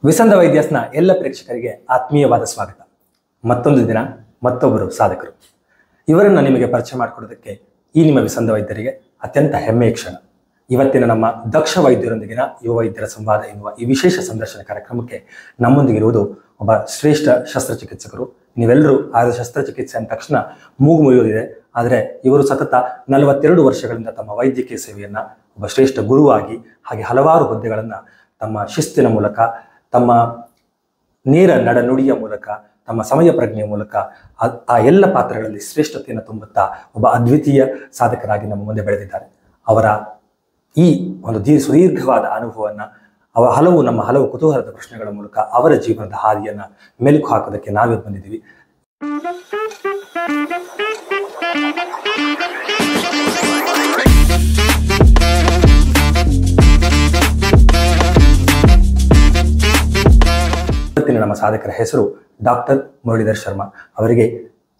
ವಿಸಂದ ವೈದ್ಯಸ್ನ ಎಲ್ಲ ಪ್ರೇಕ್ಷಕರಿಗೆ ಆತ್ಮೀಯವಾದ ಸ್ವಾಗತ. ಮತ್ತೊಂದು ದಿನ ಮತ್ತೊಬ್ಬರು ಸಾಧಕರು. ಇವರನ್ನು ನಿಮಗೆ ಪರಿಚಯ ಮಾಡಿಕೊಡೋದಕ್ಕೆ ಈ ನಿಮ್ಮ ವಿಸಂದ ವೈದ್ಯರಿಗೆ ಅತ್ಯಂತ ಹೆಮ್ಮೆಯ ಕ್ಷಣ. ಇವತ್ತಿನ ನಮ್ಮ ದಕ್ಷ ವೈದ್ಯರೊಂದಿಗಿನ ಯುವ ವೈದ್ಯರ ಸಂವಾದ ಎನ್ನುವ ಈ ವಿಶೇಷ ಸಂದರ್ಶನ ಕಾರ್ಯಕ್ರಮಕ್ಕೆ ನಮ್ಮೊಂದಿಗಿರುವುದು ಒಬ್ಬ ಶ್ರೇಷ್ಠ ಶಸ್ತ್ರಚಿಕಿತ್ಸಕರು. ನೀವೆಲ್ಲರೂ ಆದ ಶಸ್ತ್ರಚಿಕಿತ್ಸೆ ಅಂದ ತಕ್ಷಣ ಮೂಗು ಮುರಿಯೋದಿದೆ, ಆದರೆ ಇವರು ಸತತ 42 ವರ್ಷಗಳಿಂದ ತಮ್ಮ ವೈದ್ಯಕೀಯ ಸೇವೆಯನ್ನು ಒಬ್ಬ ಶ್ರೇಷ್ಠ ಗುರುವಾಗಿ ಹಾಗೆ ಹಲವಾರು ಹುದ್ದೆಗಳನ್ನು ತಮ್ಮ ಶಿಸ್ತಿನ ಮೂಲಕ, ತಮ್ಮ ನೇರ ನಡನುಡಿಯ ಮೂಲಕ, ತಮ್ಮ ಸಮಯ ಪ್ರಜ್ಞೆಯ ಮೂಲಕ ಆ ಎಲ್ಲ ಪಾತ್ರಗಳಲ್ಲಿ ಶ್ರೇಷ್ಠತೆಯನ್ನು ತುಂಬುತ್ತಾ ಒಬ್ಬ ಅದ್ವಿತೀಯ ಸಾಧಕರಾಗಿ ನಮ್ಮ ಮುಂದೆ ಬೆಳೆದಿದ್ದಾರೆ. ಅವರ ಈ ಒಂದು ಸುದೀರ್ಘವಾದ ಅನುಭವವನ್ನು ನಮ್ಮ ಹಲವು ಕುತೂಹಲದ ಪ್ರಶ್ನೆಗಳ ಮೂಲಕ ಅವರ ಜೀವನದ ಹಾದಿಯನ್ನು ಮೆಲುಕು ಹಾಕೋದಕ್ಕೆ ನಾವೇ ಬಂದಿದ್ದೀವಿ. ಇವತ್ತಿನ ನಮ್ಮ ಸಾಧಕರ ಹೆಸರು ಡಾಕ್ಟರ್ ಮುರಳೀಧರ್ ಶರ್ಮಾ. ಅವರಿಗೆ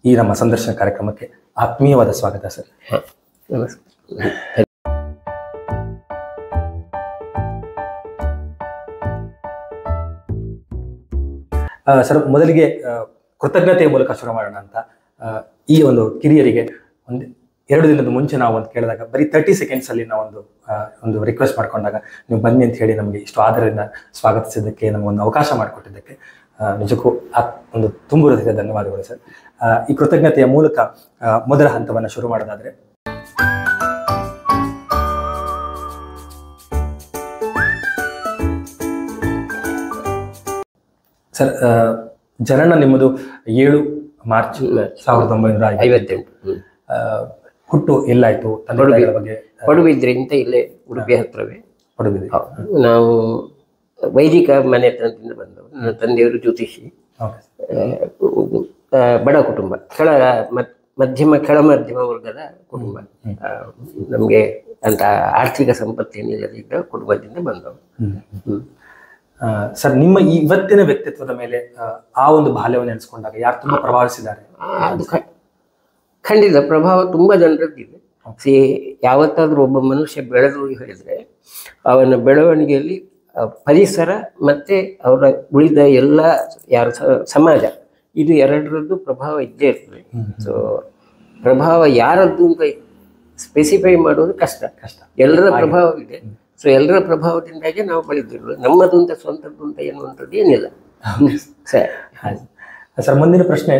ಈ ನಮ್ಮ ಸಂದರ್ಶನ ಕಾರ್ಯಕ್ರಮಕ್ಕೆ ಆತ್ಮೀಯವಾದ ಸ್ವಾಗತ ಸರ್. ಸರ್, ಮೊದಲಿಗೆ ಕೃತಜ್ಞತೆಯ ಮೂಲಕ ಶುರು ಮಾಡೋಣ ಅಂತ. ಈ ಒಂದು ಕಿರಿಯರಿಗೆ ಒಂದು 2 ದಿನದ ಮುಂಚೆ ನಾವು ಒಂದು ಕೇಳಿದಾಗ ಬರೀ 30 ಸೆಕೆಂಡ್ಸಲ್ಲಿ ನಾವು ಒಂದು ರಿಕ್ವೆಸ್ಟ್ ಮಾಡ್ಕೊಂಡಾಗ ನೀವು ಬನ್ನಿ ಅಂತ ಹೇಳಿ ನಮಗೆ ಇಷ್ಟು ಆದರದಿಂದ ಸ್ವಾಗತಿಸಿದ್ದಕ್ಕೆ, ನಮಗೊಂದು ಅವಕಾಶ ಮಾಡಿಕೊಟ್ಟಿದ್ದಕ್ಕೆ ನಿಜಕ್ಕೂ ಒಂದು ತುಂಬು ಹೃದಯದ ಧನ್ಯವಾದಗಳು ಸರ್. ಈ ಕೃತಜ್ಞತೆಯ ಮೂಲಕ ಮೊದಲ ಹಂತವನ್ನು ಶುರು ಮಾಡೋದಾದ್ರೆ, ಸರ್, ಜನನ ನಿಮ್ಮದು 7 ಮಾರ್ಚ್ 1958. ಹುಟ್ಟು ಎಲ್ಲಾಯ್ತು? ತಂದೆಗಳ ಬಗ್ಗೆ. ಪಡುಬಿದ್ರೆ ಅಂತ ಇಲ್ಲೇ ಉಡುಪಿ ಹತ್ರವೇ ಪಡುಬಿದ್ರೆ. ನಾವು ವೈದಿಕ ಮನೆತನದಿಂದ ಬಂದವರು. ನನ್ನ ತಂದೆಯವರು ಜ್ಯೋತಿಷಿ. ಬಡ ಕುಟುಂಬ, ಕೆಳ ಮಧ್ಯಮ ವರ್ಗದ ಕುಟುಂಬ. ನಮಗೆ ಅಂತ ಆರ್ಥಿಕ ಸಂಪತ್ತೇನಿಲ್ಲದಿದ್ದ ಕುಟುಂಬದಿಂದ ಬಂದವರು. ಸರ್, ನಿಮ್ಮ ಈ ಇವತ್ತಿನ ವ್ಯಕ್ತಿತ್ವದ ಮೇಲೆ ಆ ಒಂದು ಬಾಲ್ಯವನ್ನು ನೆನೆಸ್ಕೊಂಡಾಗ ಯಾರು ತುಂಬಾ ಪ್ರಭಾವಿಸಿದ್ದಾರೆ? ಅದು ಖಂಡಿತ ಪ್ರಭಾವ ತುಂಬ ಜನರದ್ದಿದೆ. ಯಾವತ್ತಾದ್ರೂ ಒಬ್ಬ ಮನುಷ್ಯ ಬೆಳೆದು ಹೇಳಿದ್ರೆ ಅವನ ಬೆಳವಣಿಗೆಯಲ್ಲಿ ಪರಿಸರ ಮತ್ತೆ ಅವರ ಉಳಿದ ಎಲ್ಲ ಯಾರು ಸಮಾಜ, ಇದು ಎರಡರದ್ದು ಪ್ರಭಾವ ಇದ್ದೇ ಇರ್ತದೆ. ಸೊ ಪ್ರಭಾವ ಯಾರದ್ದು ಅಂತ ಸ್ಪೆಸಿಫೈ ಮಾಡೋದು ಕಷ್ಟ. ಎಲ್ಲರ ಪ್ರಭಾವ ಇದೆ. ಸೊ ಎಲ್ಲರ ಪ್ರಭಾವದಿಂದಾಗಿ ನಾವು ಬೆಳೆದಿರೋದು. ನಮ್ಮದು ಅಂತ ಸ್ವಂತದ್ದು ಅಂತ ಎನ್ನುವಂಥದ್ದು ಏನಿಲ್ಲ. ಸರ್, ಮುಂದಿನ ಪ್ರಶ್ನೆ,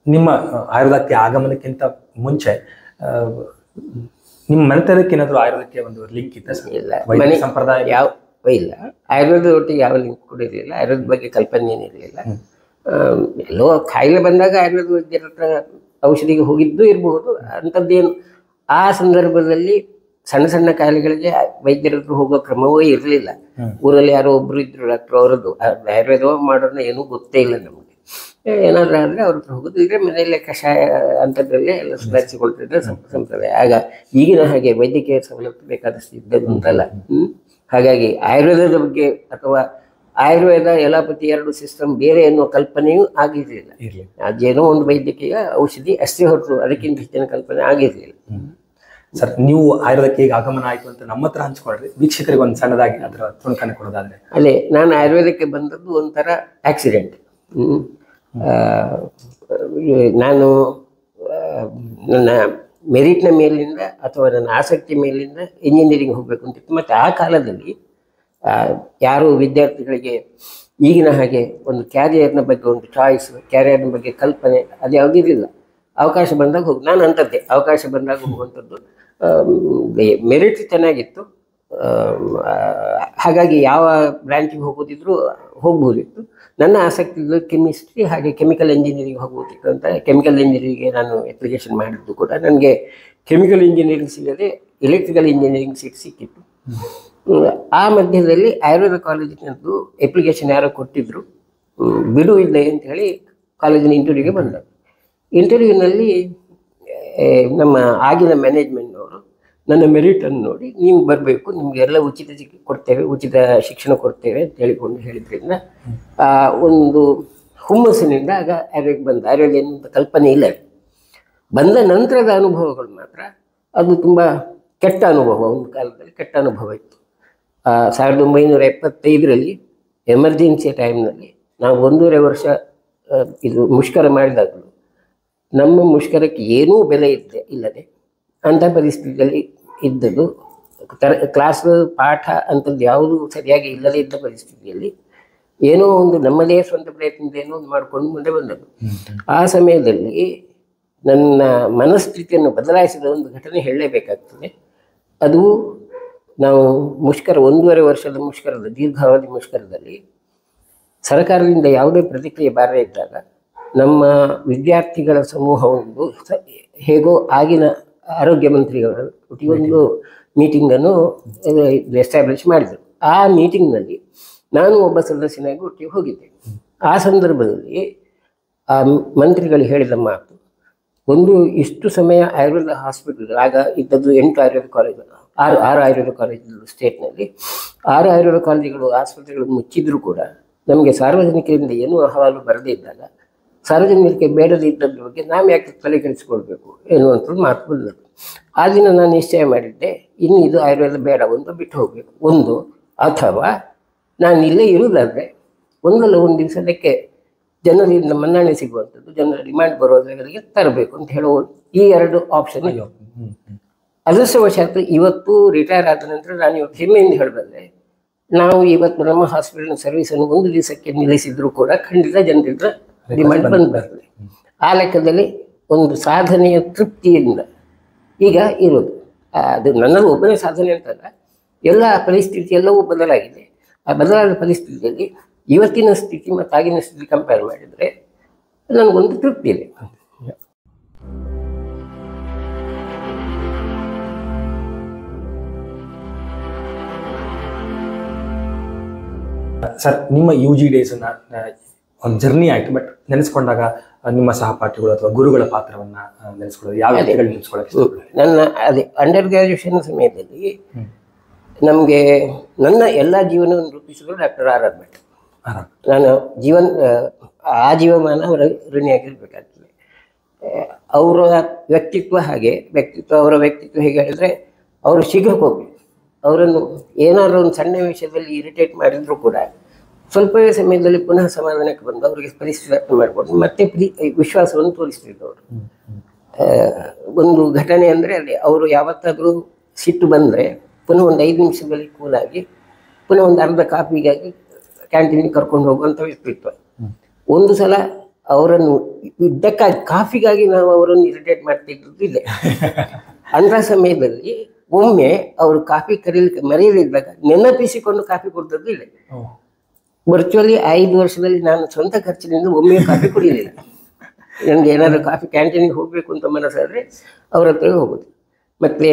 ನಿಮ್ಮ ಆಯುರ್ವೇದಕ್ಕೆ ಆಗಮನಕ್ಕಿಂತ ಮುಂಚೆ ನಿಮ್ಮ ಮನೆತನಕ್ಕೆ ಏನಾದರೂ ಆಯುರ್ವೇದಕ್ಕೆ ಒಂದು ಲಿಂಕ್ ಇತ್ತ? ಇಲ್ಲ, ಮನೆ ಸಂಪ್ರದಾಯ ಯಾವ ಇಲ್ಲ. ಆಯುರ್ವೇದ ಒಟ್ಟಿಗೆ ಯಾವ ಲಿಂಕ್ ಕೂಡ ಇರಲಿಲ್ಲ. ಆಯುರ್ವೇದ ಬಗ್ಗೆ ಕಲ್ಪನೆ ಏನಿರಲಿಲ್ಲ. ಎಲ್ಲೋ ಕಾಯಿಲೆ ಬಂದಾಗ ಆಯುರ್ವೇದ ವೈದ್ಯರ ಹತ್ರ ಔಷಧಿಗೆ ಹೋಗಿದ್ದು ಇರಬಹುದು. ಅಂಥದ್ದೇನು ಆ ಸಂದರ್ಭದಲ್ಲಿ ಸಣ್ಣ ಸಣ್ಣ ಕಾಯಿಲೆಗಳಿಗೆ ವೈದ್ಯರ ಹತ್ರ ಹೋಗೋ ಕ್ರಮವೇ ಇರಲಿಲ್ಲ. ಊರಲ್ಲಿ ಯಾರೋ ಒಬ್ರು ಇದ್ರು ಡಾಕ್ಟರ್, ಅವರದ್ದು ಆಯುರ್ವೇದ ಮಾಡೋಣ ಏನೂ ಗೊತ್ತೇ ಇಲ್ಲ ನಮಗೆ. ಏನಾದ್ರೂ ಆದರೆ ಅವ್ರ ಹತ್ರ ಹೋಗೋದು. ಇದ್ರೆ ಮನೆಯಲ್ಲೇ ಕಷಾಯ ಅಂಥದ್ರಲ್ಲೇ ಎಲ್ಲ ಸುಧಾರಿಸಿಕೊಳ್ತಿದ್ರೆ ಸಂಪ್ರದಾಯ. ಆಗ ಈಗಿನ ಹಾಗೆ ವೈದ್ಯಕೀಯ ಸವಲತ್ತು ಬೇಕಾದಷ್ಟು ಇದ್ದದ್ದು ಅಂತಲ್ಲ. ಹಾಗಾಗಿ ಆಯುರ್ವೇದದ ಬಗ್ಗೆ ಅಥವಾ ಆಯುರ್ವೇದ ಎಲಾಪತಿ 2 ಸಿಸ್ಟಮ್ ಬೇರೆ ಎನ್ನುವ ಕಲ್ಪನೆಯೂ ಆಗಿರಲಿಲ್ಲ. ಅದೇನೋ ಒಂದು ವೈದ್ಯಕೀಯ ಔಷಧಿ ಅಷ್ಟೇ ಹೊರತು ಅದಕ್ಕಿಂತ ಹೆಚ್ಚಿನ ಕಲ್ಪನೆ ಆಗಿರಲಿಲ್ಲ. ಸರ್, ನೀವು ಆಯುರ್ವೇದಕ್ಕೆ ಈಗ ಆಗಮನ ಆಯಿತು ಅಂತ ನಮ್ಮ ಹತ್ರ ಹಂಚ್ಕೊಳ್ರಿ, ವೀಕ್ಷಕರಿಗೆ ಒಂದು ಸಣ್ಣದಾಗಿ ಅದರ ತುಣುಕನ್ನು ಕೊಡೋದಾದ್ರೆ. ಅಲ್ಲೇ ನಾನು ಆಯುರ್ವೇದಕ್ಕೆ ಬಂದದ್ದು ಒಂಥರ ಆಕ್ಸಿಡೆಂಟ್. ನಾನು ನನ್ನ ಮೆರಿಟ್ನ ಮೇಲಿಂದ ಅಥವಾ ನನ್ನ ಆಸಕ್ತಿ ಮೇಲಿಂದ ಇಂಜಿನಿಯರಿಂಗ್ ಹೋಗಬೇಕು ಅಂತಿತ್ತು. ಮತ್ತು ಆ ಕಾಲದಲ್ಲಿ ಯಾರು ವಿದ್ಯಾರ್ಥಿಗಳಿಗೆ ಈಗಿನ ಹಾಗೆ ಒಂದು ಕ್ಯಾರಿಯರ್ನ ಬಗ್ಗೆ ಒಂದು ಚಾಯ್ಸ್, ಕ್ಯಾರಿಯರ್ನ ಬಗ್ಗೆ ಕಲ್ಪನೆ ಅದು ಯಾವುದಿರಲಿಲ್ಲ. ಅವಕಾಶ ಬಂದಾಗ ನಾನು ಅಂಥದ್ದೇ ಅವಕಾಶ ಬಂದಾಗ ಹೋಗುವಂಥದ್ದು. ಮೆರಿಟ್ ಚೆನ್ನಾಗಿತ್ತು. ಹಾಗಾಗಿ ಯಾವ ಬ್ರ್ಯಾಂಚಿಗೆ ಹೋಗೋದಿದ್ರು ಹೋಗ್ಬೋದಿತ್ತು. ನನ್ನ ಆಸಕ್ತಿ ಇದ್ದು ಕೆಮಿಸ್ಟ್ರಿ ಹಾಗೆ ಕೆಮಿಕಲ್ ಇಂಜಿನಿಯರಿಂಗ್ ಹೋಗ್ಬೋದಿತ್ತು ಅಂತ ಕೆಮಿಕಲ್ ಇಂಜಿನಿಯರಿಂಗ್ಗೆ ನಾನು ಅಪ್ಲಿಕೇಶನ್ ಮಾಡಿದ್ದು ಕೂಡ ನನಗೆ ಕೆಮಿಕಲ್ ಇಂಜಿನಿಯರಿಂಗ್ ಸಿಗದೆ ಎಲೆಕ್ಟ್ರಿಕಲ್ ಇಂಜಿನಿಯರಿಂಗ್ ಸೀಟ್ ಸಿಕ್ಕಿತ್ತು. ಆ ಮಧ್ಯದಲ್ಲಿ ಆಯುರ್ವೇದ ಕಾಲೇಜಿನದ್ದು ಅಪ್ಲಿಕೇಶನ್ ಯಾರೋ ಕೊಟ್ಟಿದ್ರು, ಬಿಡು ಇದೆ ಅಂತ ಹೇಳಿ ಕಾಲೇಜಿನ ಇಂಟರ್ವ್ಯೂಗೆ ಬಂದ. ಇಂಟರ್ವ್ಯೂನಲ್ಲಿ ನಮ್ಮ ಆಗಿನ ಮ್ಯಾನೇಜ್ಮೆಂಟ್ನವರು ನನ್ನ ಮೆರಿಟನ್ನು ನೋಡಿ ನೀವು ಬರಬೇಕು, ನಿಮಗೆಲ್ಲ ಉಚಿತ ಕೊಡ್ತೇವೆ, ಉಚಿತ ಶಿಕ್ಷಣ ಕೊಡ್ತೇವೆ ಅಂತ ಹೇಳಿದ್ರಿಂದ ಒಂದು ಹುಮ್ಮಸ್ಸಿನಿಂದ ಆಗ ಆಯುರ್ವೇದಕ್ಕೆ ಬಂದ. ಆಯುರ್ವೇದ ಎನ್ನುವಂಥ ಕಲ್ಪನೆ ಇಲ್ಲ. ಬಂದ ನಂತರದ ಅನುಭವಗಳು ಮಾತ್ರ ಅದು ತುಂಬ ಕೆಟ್ಟ ಅನುಭವ. ಒಂದು ಕಾಲದಲ್ಲಿ ಕೆಟ್ಟ ಅನುಭವ ಇತ್ತು. 1975ರಲ್ಲಿ ಎಮರ್ಜೆನ್ಸಿ ಟೈಮ್ನಲ್ಲಿ ನಾವು 1.5 ವರ್ಷ ಇದು ಮುಷ್ಕರ ಮಾಡಿದಾಗಲೂ ನಮ್ಮ ಮುಷ್ಕರಕ್ಕೆ ಏನೂ ಬೆಲೆ ಇಲ್ಲದೆ ಅಂಥ ಪರಿಸ್ಥಿತಿಯಲ್ಲಿ ಇದ್ದದ್ದು. ಕ್ಲಾಸ್ ಪಾಠ ಅಂಥದ್ದು ಯಾವುದೂ ಸರಿಯಾಗಿ ಇಲ್ಲದೇ ಇದ್ದ ಪರಿಸ್ಥಿತಿಯಲ್ಲಿ ಏನೋ ಒಂದು ನಮ್ಮದೇ ಸ್ವಂತ ಪ್ರಯತ್ನದಿಂದ ಏನೋ ಒಂದು ಮಾಡಿಕೊಂಡು ಮುಂದೆ ಬಂದದ್ದು. ಆ ಸಮಯದಲ್ಲಿ ನನ್ನ ಮನಸ್ಥಿತಿಯನ್ನು ಬದಲಾಯಿಸಿದ ಒಂದು ಘಟನೆ ಹೇಳಲೇಬೇಕಾಗ್ತದೆ. ಅದು ನಾವು ಮುಷ್ಕರ 1.5 ವರ್ಷದ ಮುಷ್ಕರದ ದೀರ್ಘಾವಧಿ ಮುಷ್ಕರದಲ್ಲಿ ಸರ್ಕಾರದಿಂದ ಯಾವುದೇ ಪ್ರತಿಕ್ರಿಯೆ ಬಾರದೇ ಇದ್ದಾಗ ನಮ್ಮ ವಿದ್ಯಾರ್ಥಿಗಳ ಸಮೂಹವೊಂದು ಹೇಗೋ ಆಗಿನ ಆರೋಗ್ಯ ಮಂತ್ರಿಗಳ ಒಟ್ಟಿಗೊಂದು ಮೀಟಿಂಗನ್ನು ಎಸ್ಟಾಬ್ಲಿಷ್ ಮಾಡಿದರು. ಆ ಮೀಟಿಂಗ್ನಲ್ಲಿ ನಾನು ಒಬ್ಬ ಸದಸ್ಯನಾಗಿ ಒಟ್ಟಿಗೆ ಹೋಗಿದ್ದೆ. ಆ ಸಂದರ್ಭದಲ್ಲಿ ಆ ಮಂತ್ರಿಗಳು ಹೇಳಿದ ಮಾತು, ಒಂದು ಇಷ್ಟು ಸಮಯ ಆಯುರ್ವೇದ ಹಾಸ್ಪಿಟಲ್, ಆಗ ಇದ್ದದ್ದು 8 ಆಯುರ್ವೇದ ಕಾಲೇಜುಗಳು, 6 ಆಯುರ್ವೇದ ಕಾಲೇಜುಗಳು ಸ್ಟೇಟ್ನಲ್ಲಿ, 6 ಆಯುರ್ವೇದ ಕಾಲೇಜುಗಳು ಆಸ್ಪತ್ರೆಗಳು ಮುಚ್ಚಿದ್ರು ಕೂಡ ನಮಗೆ ಸಾರ್ವಜನಿಕರಿಂದ ಏನೂ ಅಹವಾಲು ಬರದೇ ಇದ್ದಾಗ ಸಾರ್ವಜನಿಕರಿಗೆ ಬೇಡದೇ ಇದ್ದದ್ರ ಬಗ್ಗೆ ನಾವು ಯಾಕೆ ತಲೆ ಕೆಡಿಸ್ಕೊಳ್ಬೇಕು ಎನ್ನುವಂಥದ್ದು ಮಾತು ಬಂದದ್ದು. ಆ ದಿನ ನಾನು ನಿಶ್ಚಯ ಮಾಡಿದ್ದೆ, ಇನ್ನು ಇದು ಆಯುರ್ವೇದ ಬೇಡ, ಒಂದು ಬಿಟ್ಟು ಹೋಗಬೇಕು. ಒಂದು ಅಥವಾ ನಾನು ಇಲ್ಲೇ ಇರುವುದಾದರೆ ಒಂದಲ್ಲ ಒಂದು ದಿವಸಕ್ಕೆ ಜನರಿಂದ ಮನ್ನಣೆ ಸಿಗುವಂಥದ್ದು, ಜನರ ಡಿಮ್ಯಾಂಡ್ ಬರೋದ್ರಿಗೆ ತರಬೇಕು ಅಂತ ಹೇಳುವ ಈ 2 ಆಪ್ಷನ್ ಇದೆ. ಅದೃಷ್ಟವಶಾತ್ ಇವತ್ತು ರಿಟೈರ್ ಆದ ನಂತರ ನಾನು ಇವತ್ತು ಹೆಮ್ಮೆಯಿಂದ ಹೇಳಬಲ್ಲೆ, ನಾವು ಇವತ್ತು ನಮ್ಮ ಹಾಸ್ಪಿಟಲ್ನ ಸರ್ವಿಸನ್ನು 1 ದಿವಸಕ್ಕೆ ನಿಲ್ಲಿಸಿದ್ರು ಕೂಡ ಖಂಡಿತ ಜನರಿಂದ ಡಿಮ್ಯಾಂಡ್ ಬಂದು ಬರ್ತದೆ. ಆ ಲೆಕ್ಕದಲ್ಲಿ ಒಂದು ಸಾಧನೆಯ ತೃಪ್ತಿಯಿಂದ ಈಗ ಇರೋದು. ಅದು ನನ್ನದು ಒಬ್ಬನೇ ಸಾಧನೆ ಅಂತಲ್ಲ, ಎಲ್ಲ ಪರಿಸ್ಥಿತಿ ಎಲ್ಲವೂ ಬದಲಾಗಿದೆ. ಆ ಬದಲಾದ ಪರಿಸ್ಥಿತಿಯಲ್ಲಿ ಇವತ್ತಿನ ಸ್ಥಿತಿ ಮತ್ತು ಆಗಿನ ಸ್ಥಿತಿ ಕಂಪೇರ್ ಮಾಡಿದರೆ ನನಗೊಂದು ತೃಪ್ತಿ ಇದೆ. ಸರ್, ನಿಮ್ಮ UG ಡೇಸನ್ನ ಒಂದು ಜರ್ನಿ ಆಯಿತು, ಬಟ್ ನೆನೆಸ್ಕೊಂಡಾಗ ನಿಮ್ಮ ಸಹಪಾಠಿಗಳು ಅಥವಾ ಗುರುಗಳ ಪಾತ್ರವನ್ನ ನೆನೆಸ್ಕೊಳ್ಳೋದು ಯಾವ ವ್ಯಕ್ತಿಗಳು ನೆನೆಸ್ಕೊಳ್ಳೋಕೆ? ನನ್ನ ಅಂಡರ್ ಗ್ರಾಜುಯೇಷನ್ ಸಮಯದಲ್ಲಿ ನಮಗೆ ನನ್ನ ಎಲ್ಲ ಜೀವನವನ್ನು ರೂಪಿಸಿದ್ರು ಡಾಕ್ಟರ್ R.R. ಭಟ್. ನಾನು ಜೀವಮಾನ ಅವರ ಋಣಿಯಾಗಿರ್ಬೇಕಾಗ್ತದೆ. ಅವರ ವ್ಯಕ್ತಿತ್ವ ಹಾಗೆ, ಅವರ ವ್ಯಕ್ತಿತ್ವ ಹೇಗೆ ಹೇಳಿದ್ರೆ, ಅವರು ಶೀಘ್ರಕ್ಕೆ ಹೋಗಿ ಅವರನ್ನು ಏನಾದರೂ ಒಂದು ಸಣ್ಣ ವಿಷಯದಲ್ಲಿ ಇರಿಟೇಟ್ ಮಾಡಿದ್ರು ಕೂಡ ಸ್ವಲ್ಪವೇ ಸಮಯದಲ್ಲಿ ಪುನಃ ಸಮಾಧಾನಕ್ಕೆ ಬಂದು ಅವರಿಗೆ ಪರಿಸ್ಥಿತಿ ಅರ್ಥ ಮಾಡಿಕೊಂಡು ಮತ್ತೆ ವಿಶ್ವಾಸವನ್ನು ತೋರಿಸ್ತಿದ್ದವರು. ಒಂದು ಘಟನೆ ಅಂದರೆ ಅಲ್ಲಿ ಅವರು ಯಾವತ್ತಾದರೂ ಸಿಟ್ಟು ಬಂದರೆ ಪುನಃ ಒಂದು 5 ನಿಮಿಷದಲ್ಲಿ ಕೂಲಾಗಿ ಪುನಃ ಒಂದು ಅರ್ಧ ಕಾಫಿಗಾಗಿ ಕ್ಯಾಂಟೀನಿಗೆ ಕರ್ಕೊಂಡು ಹೋಗುವಂಥ ವ್ಯಕ್ತಿತ್ವ. ಒಂದು ಸಲ ಅವರನ್ನು ಇದ್ದಕ್ಕಾಗಿ ಕಾಫಿಗಾಗಿ ನಾವು ಅವರನ್ನು ಇರಿಟೇಟ್ ಮಾಡ್ತಿದ್ದದ್ದು ಇದೆ. ಅಂಥ ಸಮಯದಲ್ಲಿ ಒಮ್ಮೆ ಅವರು ಕಾಫಿ ಕರೀಲಿಕ್ಕೆ ಮರೆಯಲಿದ್ದಾಗ ನೆನಪಿಸಿಕೊಂಡು ಕಾಫಿ ಕೊಡ್ತದ್ದು ಇದೆ. ವರ್ಚುವಲಿ 5 ವರ್ಷದಲ್ಲಿ ನಾನು ಸ್ವಂತ ಖರ್ಚಿನಿಂದ ಒಮ್ಮೆ ಕಾಫಿ ಕುಡಿಯಲಿಲ್ಲ. ನನಗೆ ಏನಾದರೂ ಕಾಫಿ ಕ್ಯಾಂಟೀನಿಗೆ ಹೋಗಬೇಕು ಅಂತ ಮನಸ್ಸಾದರೆ ಅವ್ರ ಹತ್ರ ಹೋಗೋದು. ಮತ್ತು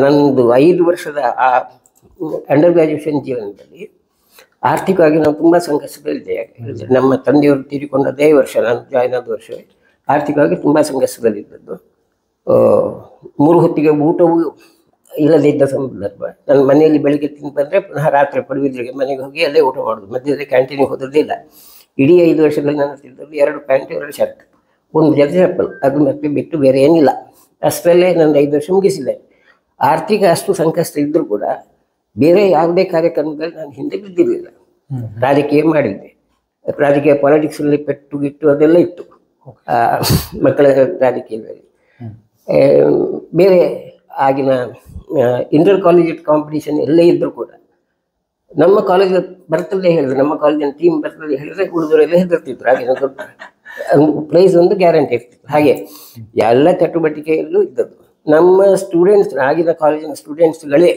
ನನ್ನದು 5 ವರ್ಷದ ಆ ಅಂಡರ್ ಗ್ರಾಜುಯೇಷನ್ ಜೀವನದಲ್ಲಿ ಆರ್ಥಿಕವಾಗಿ ನಾವು ತುಂಬ ಸಂಕಷ್ಟದಲ್ಲಿದ್ದೆ. ಯಾಕೆ ನಮ್ಮ ತಂದೆಯವರು ತೀರಿಕೊಂಡದೇ ವರ್ಷ, ನಾನು ಜಾಯ್ನ್ ಆದ ವರ್ಷವೇ ಆರ್ಥಿಕವಾಗಿ ತುಂಬ ಸಂಕಷ್ಟದಲ್ಲಿದ್ದದ್ದು. 3 ಹೊತ್ತಿಗೆ ಊಟವೂ ಇಲ್ಲದೇ ಇದ್ದ ಸಂದರ್ಭ. ನನ್ನ ಮನೆಯಲ್ಲಿ ಬೆಳಿಗ್ಗೆ ತಿಂದು ಬಂದರೆ ಪುನಃ ರಾತ್ರಿ ಪಡುವಿದ್ರಿಗೆ ಮನೆಗೆ ಹೋಗಿ ಅಲ್ಲೇ ಊಟ ಮಾಡೋದು, ಮಧ್ಯದಲ್ಲಿ ಕ್ಯಾಂಟೀನಿಗೆ ಹೋದದ್ದೇ ಇಲ್ಲ. ಇಡೀ 5 ವರ್ಷದಲ್ಲಿ ನಾನು ತಿಂದದ್ದು 2 ಪ್ಯಾಂಟ್ 2 ಶರ್ಟ್ 1 ಜೊತೆ ಚಪ್ಪಲ್, ಅದು ಮತ್ತೆ ಬಿಟ್ಟು ಬೇರೆ ಏನಿಲ್ಲ. ಅಷ್ಟರಲ್ಲೇ ನನ್ನ 5 ವರ್ಷ ಮುಗಿಸಿದೆ. ಆರ್ಥಿಕ ಅಷ್ಟು ಸಂಕಷ್ಟ ಇದ್ದರೂ ಕೂಡ ಬೇರೆ ಯಾವುದೇ ಕಾರ್ಯಕ್ರಮದಲ್ಲಿ ನಾನು ಹಿಂದೆ ಬಿದ್ದಿರಲಿಲ್ಲ. ರಾಜಕೀಯ ಮಾಡಿದ್ದೆ, ರಾಜಕೀಯ ಪಾಲಿಟಿಕ್ಸಲ್ಲಿ ಪೆಟ್ಟು ಗಿಟ್ಟು ಅದೆಲ್ಲ ಇತ್ತು ಮಕ್ಕಳ ರಾಜಕೀಯದಲ್ಲಿ. ಬೇರೆ ಆಗಿನ ಇಂಟರ್ ಕಾಲೇಜ್ ಕಾಂಪಿಟೇಷನ್ ಎಲ್ಲೇ ಇದ್ದರೂ ಕೂಡ ನಮ್ಮ ಕಾಲೇಜ್ ಬರ್ತದೆ ಹೇಳಿದ್ರೆ, ನಮ್ಮ ಕಾಲೇಜಿನ ಟೀಮ್ ಬರ್ತದೆ ಹೇಳಿದ್ರೆ ಉಳಿದವರೆಲ್ಲ ಹೆದರ್ತಿದ್ರು. ಆಗಿನ ದೊಡ್ಡ ಪ್ರೈಸ್ ಒಂದು ಗ್ಯಾರಂಟಿ ಇರ್ತಿತ್ತು. ಹಾಗೆ ಎಲ್ಲ ಚಟುವಟಿಕೆಯಲ್ಲೂ ಇದ್ದದ್ದು. ನಮ್ಮ ಸ್ಟೂಡೆಂಟ್ಸ್, ಆಗಿನ ಕಾಲೇಜಿನ ಸ್ಟೂಡೆಂಟ್ಸ್ಗಳೇ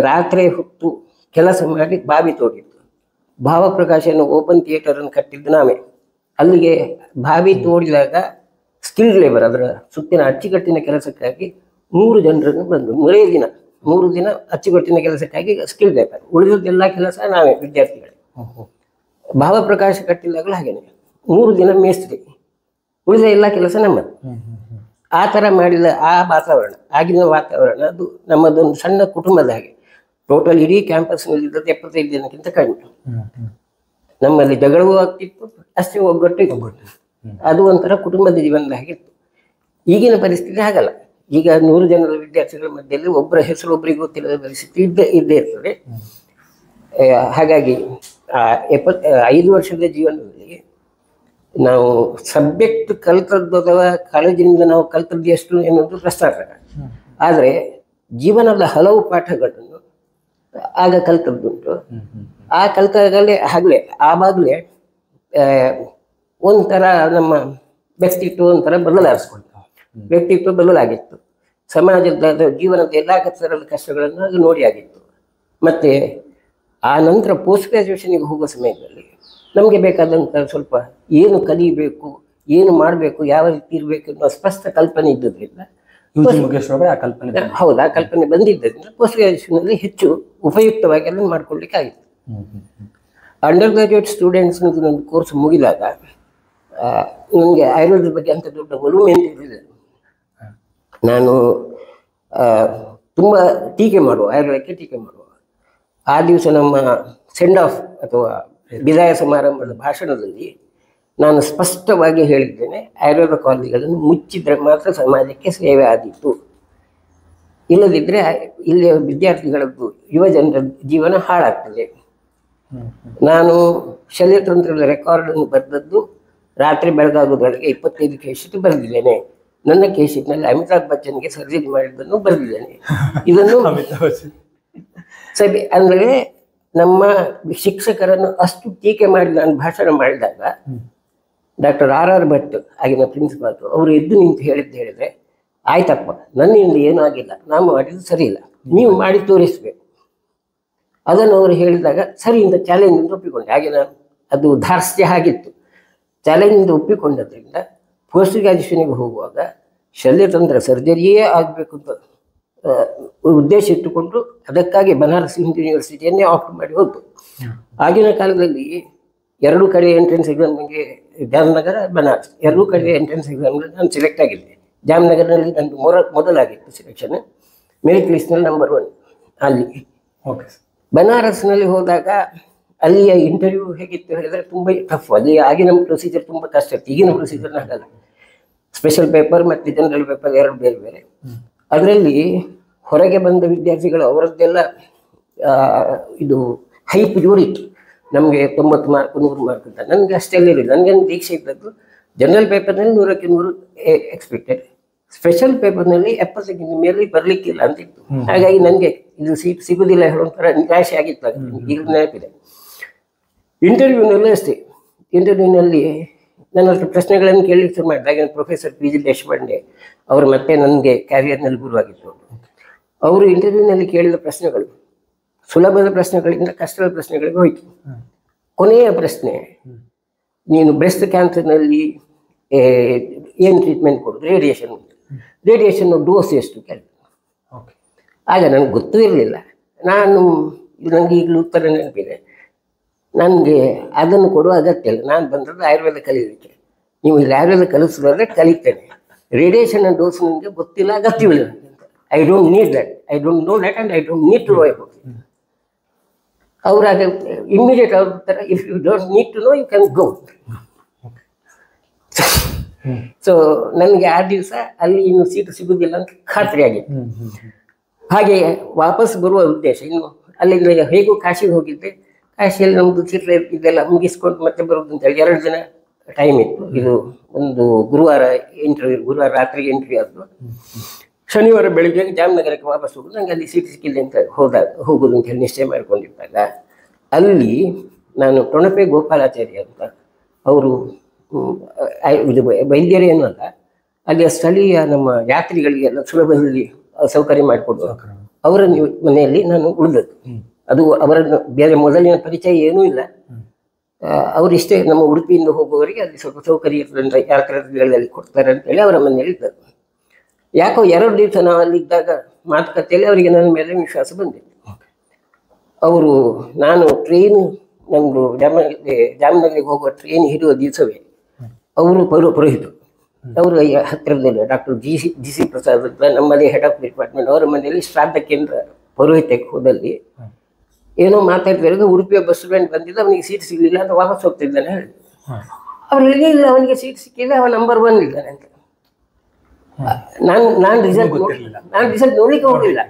ರಾತ್ರಿ ಹೊತ್ತು ಕೆಲಸ ಮಾಡಿ ಬಾವಿ ತೋಡಿದ್ದು. ಭಾವಪ್ರಕಾಶನ ಓಪನ್ ಥಿಯೇಟರನ್ನು ಕಟ್ಟಿದ್ದು ನಾವೇ. ಅಲ್ಲಿಗೆ ಬಾವಿ ತೋಡಿದಾಗ ಸ್ಕಿಲ್ಡ್ ಲೇಬರ್, ಅದರ ಸುತ್ತಿನ ಅಚ್ಚುಕಟ್ಟಿನ ಕೆಲಸಕ್ಕಾಗಿ 3 ಜನರನ್ನು ಬಂದು 3 ದಿನ ಅಚ್ಚುಕಟ್ಟಿನ ಕೆಲಸಕ್ಕಾಗಿ ಸ್ಕಿಲ್ಡ್ ಲೇಬರ್. ಉಳಿದದ್ದೆಲ್ಲ ಕೆಲಸ ನಾವೇ ವಿದ್ಯಾರ್ಥಿಗಳೇ. ಭಾವಪ್ರಕಾಶ ಕಟ್ಟಿದಾಗಲೂ ಹಾಗೇನೆ 3 ದಿನ ಮೇಸ್ತ್ರಿ, ಉಳಿದ ಎಲ್ಲ ಕೆಲಸ ನಮ್ಮದು. ಆ ಥರ ಮಾಡಿದ ಆ ವಾತಾವರಣ, ಆಗಿನ ವಾತಾವರಣ ಅದು ನಮ್ಮದೊಂದು ಸಣ್ಣ ಕುಟುಂಬದ ಹಾಗೆ. ಟೋಟಲ್ ಇಡೀ ಕ್ಯಾಂಪಸ್ನಲ್ಲಿದ್ದದ್ದು 75 ಜನಕ್ಕಿಂತ ಕಡಿಮೆ. ನಮ್ಮಲ್ಲಿ ಜಗಳವೂ ಆಗ್ತಿತ್ತು, ಅಷ್ಟೇ ಒಗ್ಗಟ್ಟು. ಅದು ಒಂಥರ ಕುಟುಂಬದ ಜೀವನದ ಹಾಗಿತ್ತು. ಈಗಿನ ಪರಿಸ್ಥಿತಿ ಹಾಗಲ್ಲ. ಈಗ 100 ಜನರ ವಿದ್ಯಾರ್ಥಿಗಳ ಮಧ್ಯದಲ್ಲಿ ಒಬ್ಬರ ಹೆಸರು ಒಬ್ಬರಿಗೆ ಗೊತ್ತಿಲ್ಲದ ಪರಿಸ್ಥಿತಿ ಇದ್ದೇ ಇರ್ತದೆ. ಹಾಗಾಗಿ 5 ವರ್ಷದ ಜೀವನದಲ್ಲಿ ನಾವು ಸಬ್ಜೆಕ್ಟ್ ಕಲ್ತದ್ದು ಅಥವಾ ಕಾಲೇಜಿನಿಂದ ನಾವು ಕಲ್ತದ್ದು ಎಷ್ಟು ಎನ್ನುವುದು ಪ್ರಶ್ನಾರ್ಹ. ಆದರೆ ಜೀವನದ ಹಲವು ಪಾಠಗಳನ್ನು ಆಗ ಕಲ್ತದ್ದುಂಟು. ಆ ಕಲ್ತಾಗಲೇ ಆವಾಗಲೇ ಒಂಥರ ನಮ್ಮ ಒಂಥರ ವ್ಯಕ್ತಿತ್ವ ಬದಲಾಗಿತ್ತು. ಸಮಾಜದ ಜೀವನದ ಎಲ್ಲ ಥರದ ಕಷ್ಟಗಳನ್ನು ಅದು ನೋಡಿ ಆಗಿತ್ತು. ಮತ್ತು ಆ ನಂತರ ಪೋಸ್ಟ್ ಗ್ರ್ಯಾಜುಯೇಷನಿಗೆ ಹೋಗೋ ಸಮಯದಲ್ಲಿ ನಮಗೆ ಬೇಕಾದಂಥ ಸ್ವಲ್ಪ ಏನು ಕಲಿಬೇಕು, ಏನು ಮಾಡಬೇಕು, ಯಾವ ರೀತಿ ಇರಬೇಕು ಅನ್ನೋ ಸ್ಪಷ್ಟ ಕಲ್ಪನೆ ಇದ್ದದ್ರಿಂದ ಹೌದು, ಆ ಕಲ್ಪನೆ ಬಂದಿದ್ದರಿಂದ ಪೋಸ್ಟ್ ಗ್ರ್ಯಾಜುಯೇಷನಲ್ಲಿ ಹೆಚ್ಚು ಉಪಯುಕ್ತವಾಗಿ ಅದನ್ನು ಮಾಡ್ಕೊಳ್ಳಿಕ್ಕಾಗಿತ್ತು. ಅಂಡರ್ ಗ್ರಾಜ್ಯುಯೇಟ್ ಸ್ಟೂಡೆಂಟ್ಸ್ ನನ್ನ ಕೋರ್ಸ್ ಮುಗಿದಾಗ ನನಗೆ ಆಯುರ್ವೇದದ ಬಗ್ಗೆ ಅಂತ ದೊಡ್ಡ ಒಲವು ಇರಲಿಲ್ಲ. ನಾನು ತುಂಬ ಆಯುರ್ವೇದಕ್ಕೆ ಟೀಕೆ ಮಾಡುವ ಆ ದಿವಸ ನಮ್ಮ ಸೆಂಡ್ ಆಫ್ ಅಥವಾ ವಿದಾಯ ಸಮಾರಂಭದ ಭಾಷಣದಲ್ಲಿ ನಾನು ಸ್ಪಷ್ಟವಾಗಿ ಹೇಳಿದ್ದೇನೆ, ಆಯುರ್ವೇದ ಕಾಲೇಜುಗಳನ್ನು ಮುಚ್ಚಿದ್ರೆ ಮಾತ್ರ ಸಮಾಜಕ್ಕೆ ಸೇವೆ ಆದೀತು, ಇಲ್ಲದಿದ್ದರೆ ಇಲ್ಲಿಯ ವಿದ್ಯಾರ್ಥಿಗಳದ್ದು ಯುವ ಜನರ ಜೀವನ ಹಾಳಾಗ್ತದೆ. ನಾನು ಶಲ್ಯತಂತ್ರದ ರೆಕಾರ್ಡನ್ನು ಬರೆದದ್ದು ರಾತ್ರಿ ಬೆಳಗಾಗೋದ್ರೊಳಗೆ 25 ಕೇಶಿಟ್ ಬರೆದಿದ್ದೇನೆ. ನನ್ನ ಕೇಶಿಟ್ನಲ್ಲಿ ಅಮಿತಾಬ್ ಬಚ್ಚನ್ಗೆ ಸರ್ಜರಿ ಮಾಡಿದ್ದನ್ನು ಬರೆದಿದ್ದೇನೆ. ಇದನ್ನು ಸರಿ ಅಂದರೆ ನಮ್ಮ ಶಿಕ್ಷಕರನ್ನು ಅಷ್ಟು ಟೀಕೆ ಮಾಡಿ ನಾನು ಭಾಷಣ ಮಾಡಿದಾಗ ಡಾಕ್ಟರ್ R.R. ಭಟ್ ಆಗಿನ ಪ್ರಿನ್ಸಿಪಾಲ್ ಅವರು ಎದ್ದು ನಿಂತು ಹೇಳಿದ್ರೆ, ಆಯ್ತಪ್ಪ, ನನ್ನಿಂದ ಏನೂ ಆಗಿಲ್ಲ, ನಾನು ಮಾಡಿದ್ದು ಸರಿ ಇಲ್ಲ, ನೀವು ಮಾಡಿ ತೋರಿಸ್ಬೇಕು. ಅದನ್ನು ಅವರು ಹೇಳಿದಾಗ ಸರಿ ಇಂದ ಚಾಲೆಂಜಿಂದ ಒಪ್ಪಿಕೊಂಡೆ. ಹಾಗೆ ನಾನು ಅದು ಧಾರ್ಷ್ಟ್ಯ ಆಗಿತ್ತು. ಚಾಲೆಂಜಿಂದ ಒಪ್ಪಿಕೊಂಡದ್ರಿಂದ ಪೋಸ್ಟ್ ಗ್ರ್ಯಾಜುಯೇಷನಿಗೆ ಹೋಗುವಾಗ ಶಲ್ಯತಂತ್ರ ಸರ್ಜರಿಯೇ ಆಗಬೇಕು ಅಂತ ಉದ್ದೇಶ ಇಟ್ಟುಕೊಂಡು ಅದಕ್ಕಾಗಿ ಬನಾರಸ್ ಹಿಂದೂ ಯೂನಿವರ್ಸಿಟಿಯನ್ನೇ ಆಫರ್ ಮಾಡಿ ಹೋದ್ದು. ಆಗಿನ ಕಾಲದಲ್ಲಿ 2 ಕಡೆ ಎಂಟ್ರೆನ್ಸ್ ಎಕ್ಸಾಮ್ಗೆ ಜಾಮ್ನಗರ, ಬನಾರಸ್ 2 ಕಡೆ ಎಂಟ್ರೆನ್ಸ್ ಎಕ್ಸಾಮ್ಗೆ ನಾನು ಸೆಲೆಕ್ಟ್ ಆಗಿದ್ದೆ. ಜಾಮ್ನಗರ್ನಲ್ಲಿ ನಂದು ಮೊದಲಾಗಿತ್ತು ಸೆಲೆಕ್ಷನ್, ಮೆರಿಟ್ ಲಿಸ್ಟ್ನಲ್ಲಿ ನಂಬರ್ 1 ಅಲ್ಲಿ. ಬನಾರಸ್ನಲ್ಲಿ ಹೋದಾಗ ಅಲ್ಲಿಯ ಇಂಟರ್ವ್ಯೂ ಹೇಗಿತ್ತು ಹೇಳಿದರೆ ತುಂಬ ಟಫ್. ಅಲ್ಲಿ ಆಗಿನ ಪ್ರೊಸೀಜರ್ ತುಂಬ ಕಷ್ಟ ಇತ್ತು, ಈಗಿನ ಪ್ರೊಸೀಜರ್ನ ಆಗಲ್ಲ. ಸ್ಪೆಷಲ್ ಪೇಪರ್ ಮತ್ತು ಜನರಲ್ ಪೇಪರ್ 2 ಬೇರೆ ಬೇರೆ. ಅದರಲ್ಲಿ ಹೊರಗೆ ಬಂದ ವಿದ್ಯಾರ್ಥಿಗಳು ಅವರದ್ದೆಲ್ಲ ಇದು ಹೈಪ್ ಜೋರಿತ್ತು. ನಮಗೆ 90 ಮಾರ್ಕ್ 100 ಮಾರ್ಕ್ ಅಂತ. ನನಗೆ ಅಷ್ಟೆಲ್ಲ ಇರಲಿಲ್ಲ. ನನಗೇನು ದೀಕ್ಷೆ ಇದ್ದದ್ದು ಜನರಲ್ ಪೇಪರ್ನಲ್ಲಿ 100ಕ್ಕೆ 100 ಎಕ್ಸ್ಪೆಕ್ಟೆಡ್, ಸ್ಪೆಷಲ್ ಪೇಪರ್ನಲ್ಲಿ 70ಕ್ಕಿಂತ ಮೇಲೆ ಬರಲಿಕ್ಕಿಲ್ಲ ಅಂತಿತ್ತು. ಹಾಗಾಗಿ ನನಗೆ ಇದು ಸೀಟ್ ಸಿಗೋದಿಲ್ಲ ಹೇಳೋಂಥರ ನಿರಾಶೆ ಆಗಿತ್ತು. ಈಗ ನೆನಪಿದೆ. ಇಂಟರ್ವ್ಯೂನಲ್ಲಿ ಅಷ್ಟೇ, ಇಂಟರ್ವ್ಯೂನಲ್ಲಿ ನನ್ನ ಪ್ರಶ್ನೆಗಳನ್ನು ಕೇಳಲಿಕ್ಕೆ ಶುರು ಮಾಡಿದಾಗ ಪ್ರೊಫೆಸರ್ P.G. ದೇಶಪಾಂಡೆ ಅವರು ಮತ್ತೆ ನನಗೆ ಕ್ಯಾರಿಯರ್ನಲ್ಲಿ ಗುರುವಾಗಿತ್ತು. ಅವರು ಇಂಟರ್ವ್ಯೂನಲ್ಲಿ ಕೇಳಿದ ಪ್ರಶ್ನೆಗಳು ಸುಲಭದ ಪ್ರಶ್ನೆಗಳಿಂದ ಕಷ್ಟದ ಪ್ರಶ್ನೆಗಳಿಗೆ ಹೋಯಿತು. ಕೊನೆಯ ಪ್ರಶ್ನೆ, ನೀನು ಬ್ರೆಸ್ಟ್ ಕ್ಯಾನ್ಸರ್ನಲ್ಲಿ ಏನು ಟ್ರೀಟ್ಮೆಂಟ್ ಕೊಡೋದು? ರೇಡಿಯೇಷನ್ ಡೋಸ್ ಎಷ್ಟು ಕೇಳಿದೆ. ಆಗ ನನಗೆ ಗೊತ್ತೂ ಇರಲಿಲ್ಲ. ನನಗೆ ಈಗಲೂ ಉತ್ತರ ನೆನಪಿದೆ. ನನಗೆ ಅದನ್ನು ಕೊಡುವ ಅಗತ್ಯ ಇಲ್ಲ, ನಾನು ಬಂದದ್ದು ಆಯುರ್ವೇದ ಕಲಿಯಲಿಕ್ಕೆ. ನೀವು ಇಲ್ಲಿ ಆಯುರ್ವೇದ ಕಲಿಸೋದಾದ್ರೆ ಕಲಿತೇನೆ, ರೇಡಿಯೇಷನ್ ಡೋಸ್ ನನಗೆ ಗೊತ್ತಿಲ್ಲ, ಅಗತ್ಯವಿಲ್ಲ. I don't need that, I don't know that and I don't need to know about it. ಅವರಾಗ ಇಮ್ಮಿಡಿಯೇಟ್ ಅವ್ರ ಥರ, if you don't need to know you can go. So ನನಗೆ ಆ ದಿವಸ ಅಲ್ಲಿ ಇನ್ನು ಸೀಟು ಸಿಗೋದಿಲ್ಲ ಅಂತ ಖಾತ್ರಿಯಾಗಿತ್ತು. ಹಾಗೆ ವಾಪಸ್ ಬರುವ ಉದ್ದೇಶ, ಇನ್ನು ಅಲ್ಲಿಂದ ಹೇಗೂ ಕಾಶಿಗೆ ಹೋಗಿದ್ದೆ. ಕಾಶಿಯಲ್ಲಿ ನಮ್ಮದು ಚಿತ್ರ ಇದೆಲ್ಲ ಮುಗಿಸ್ಕೊಂಡು ಮತ್ತೆ ಬರೋದು ಅಂತೇಳಿ 2 ದಿನ ಟೈಮ್ ಇತ್ತು. ಇದು ಒಂದು ಗುರುವಾರ ರಾತ್ರಿಗೆ ಎಂಟ್ರಿ ಆದ್ದು. ಶನಿವಾರ ಬೆಳಿಗ್ಗೆ ಜಾಮ್ನಗರಕ್ಕೆ ವಾಪಸ್ ಹೋಗೋದು. ನನಗೆ ಅಲ್ಲಿ ಸೀಟ್ ಸಿಕ್ಕಿಲ್ಲ ಅಂತ ಹೋಗೋದು ಅಂತ ಹೇಳಿ ನಿಶ್ಚಯ ಮಾಡಿಕೊಂಡಿದ್ದಾಗ ಅಲ್ಲಿ ನಾನು ಟೊಣಪೆ ಗೋಪಾಲಾಚಾರ್ಯ ಅಂತ, ಅವರು ಇದು ವೈದ್ಯರೇನೂ ಅಲ್ಲ, ಅಲ್ಲಿಯ ಸ್ಥಳೀಯ ನಮ್ಮ ಯಾತ್ರಿಗಳಿಗೆಲ್ಲ ಸುಲಭದಲ್ಲಿ ಸೌಕರ್ಯ ಮಾಡಿಕೊಡುವ ಅವರ ಮನೆಯಲ್ಲಿ ನಾನು ಉಳಿದದ್ದು. ಅದು ಅವರನ್ನು ಬೇರೆ ಮೊದಲಿನ ಪರಿಚಯ ಏನೂ ಇಲ್ಲ. ಅವರಿಷ್ಟೇ ನಮ್ಮ ಉಡುಪಿಯಿಂದ ಹೋಗುವವರಿಗೆ ಅಲ್ಲಿ ಸ್ವಲ್ಪ ಸೌಕರ್ಯ ಇರ್ತದೆ, ಯಾತ್ರಾರ್ಥಿಗಳಲ್ಲಿ ಕೊಡ್ತಾರೆ ಅಂತೇಳಿ ಅವರ ಮನೆಯಲ್ಲಿ ಇದ್ದರು. ಯಾಕೋ 2 ದಿವಸ ನಾವು ಅಲ್ಲಿದ್ದಾಗ ಮಾತುಕತೆಯಲ್ಲಿ ಅವರಿಗೆ ನನ್ನ ಮೇಲೆ ವಿಶ್ವಾಸ ಬಂದಿತ್ತು. ಅವರು ನಾನು ನಮ್ಮದು ಜಾಮನಗರಿಗೆ ಹೋಗುವ ಟ್ರೈನ್ ಹಿಡಿಯುವ ದಿವಸವೇ ಅವರು ಪುರೋಹಿತರು, ಅವರು ಹತ್ತಿರದಲ್ಲಿ ಡಾಕ್ಟರ್ ಜಿ ಸಿ ಪ್ರಸಾದ್ ಅಂತ ನಮ್ಮದೇ ಹೆಡ್ ಆಫ್ ಡಿಪಾರ್ಟ್ಮೆಂಟ್, ಅವರ ಮನೆಯಲ್ಲಿ ಶ್ರಾದ್ದ ಕೇಂದ್ರ ಪೌರೋಹಿತ್ಯಕ್ಕೆ ಹೋದಲ್ಲಿ ಏನೋ ಮಾತಾಡ್ತಿರೋದು. ಉಡುಪಿಯ ಬಸ್ ಸ್ಟ್ಯಾಂಡ್ ಬಂದಿದ್ದ, ಅವನಿಗೆ ಸೀಟ್ ಸಿಗಲಿಲ್ಲ ಅಂತ ವಾಪಸ್ ಹೋಗ್ತಿದ್ದಾನೆ ಹೇಳಿ. ಅವ್ರಿಗೆ ಇಲ್ಲ, ಅವನಿಗೆ ಸೀಟ್ ಸಿಕ್ಕಿಲ್ಲ, ಅವನ ನಂಬರ್ 1 ಇದ್ದಾನೆ ಅಂತ. ನಾನು ರಿಸಲ್ಟ್ ನೋಡ್ಲಿಕ್ಕೆ ಹೋಗಲಿಲ್ಲ.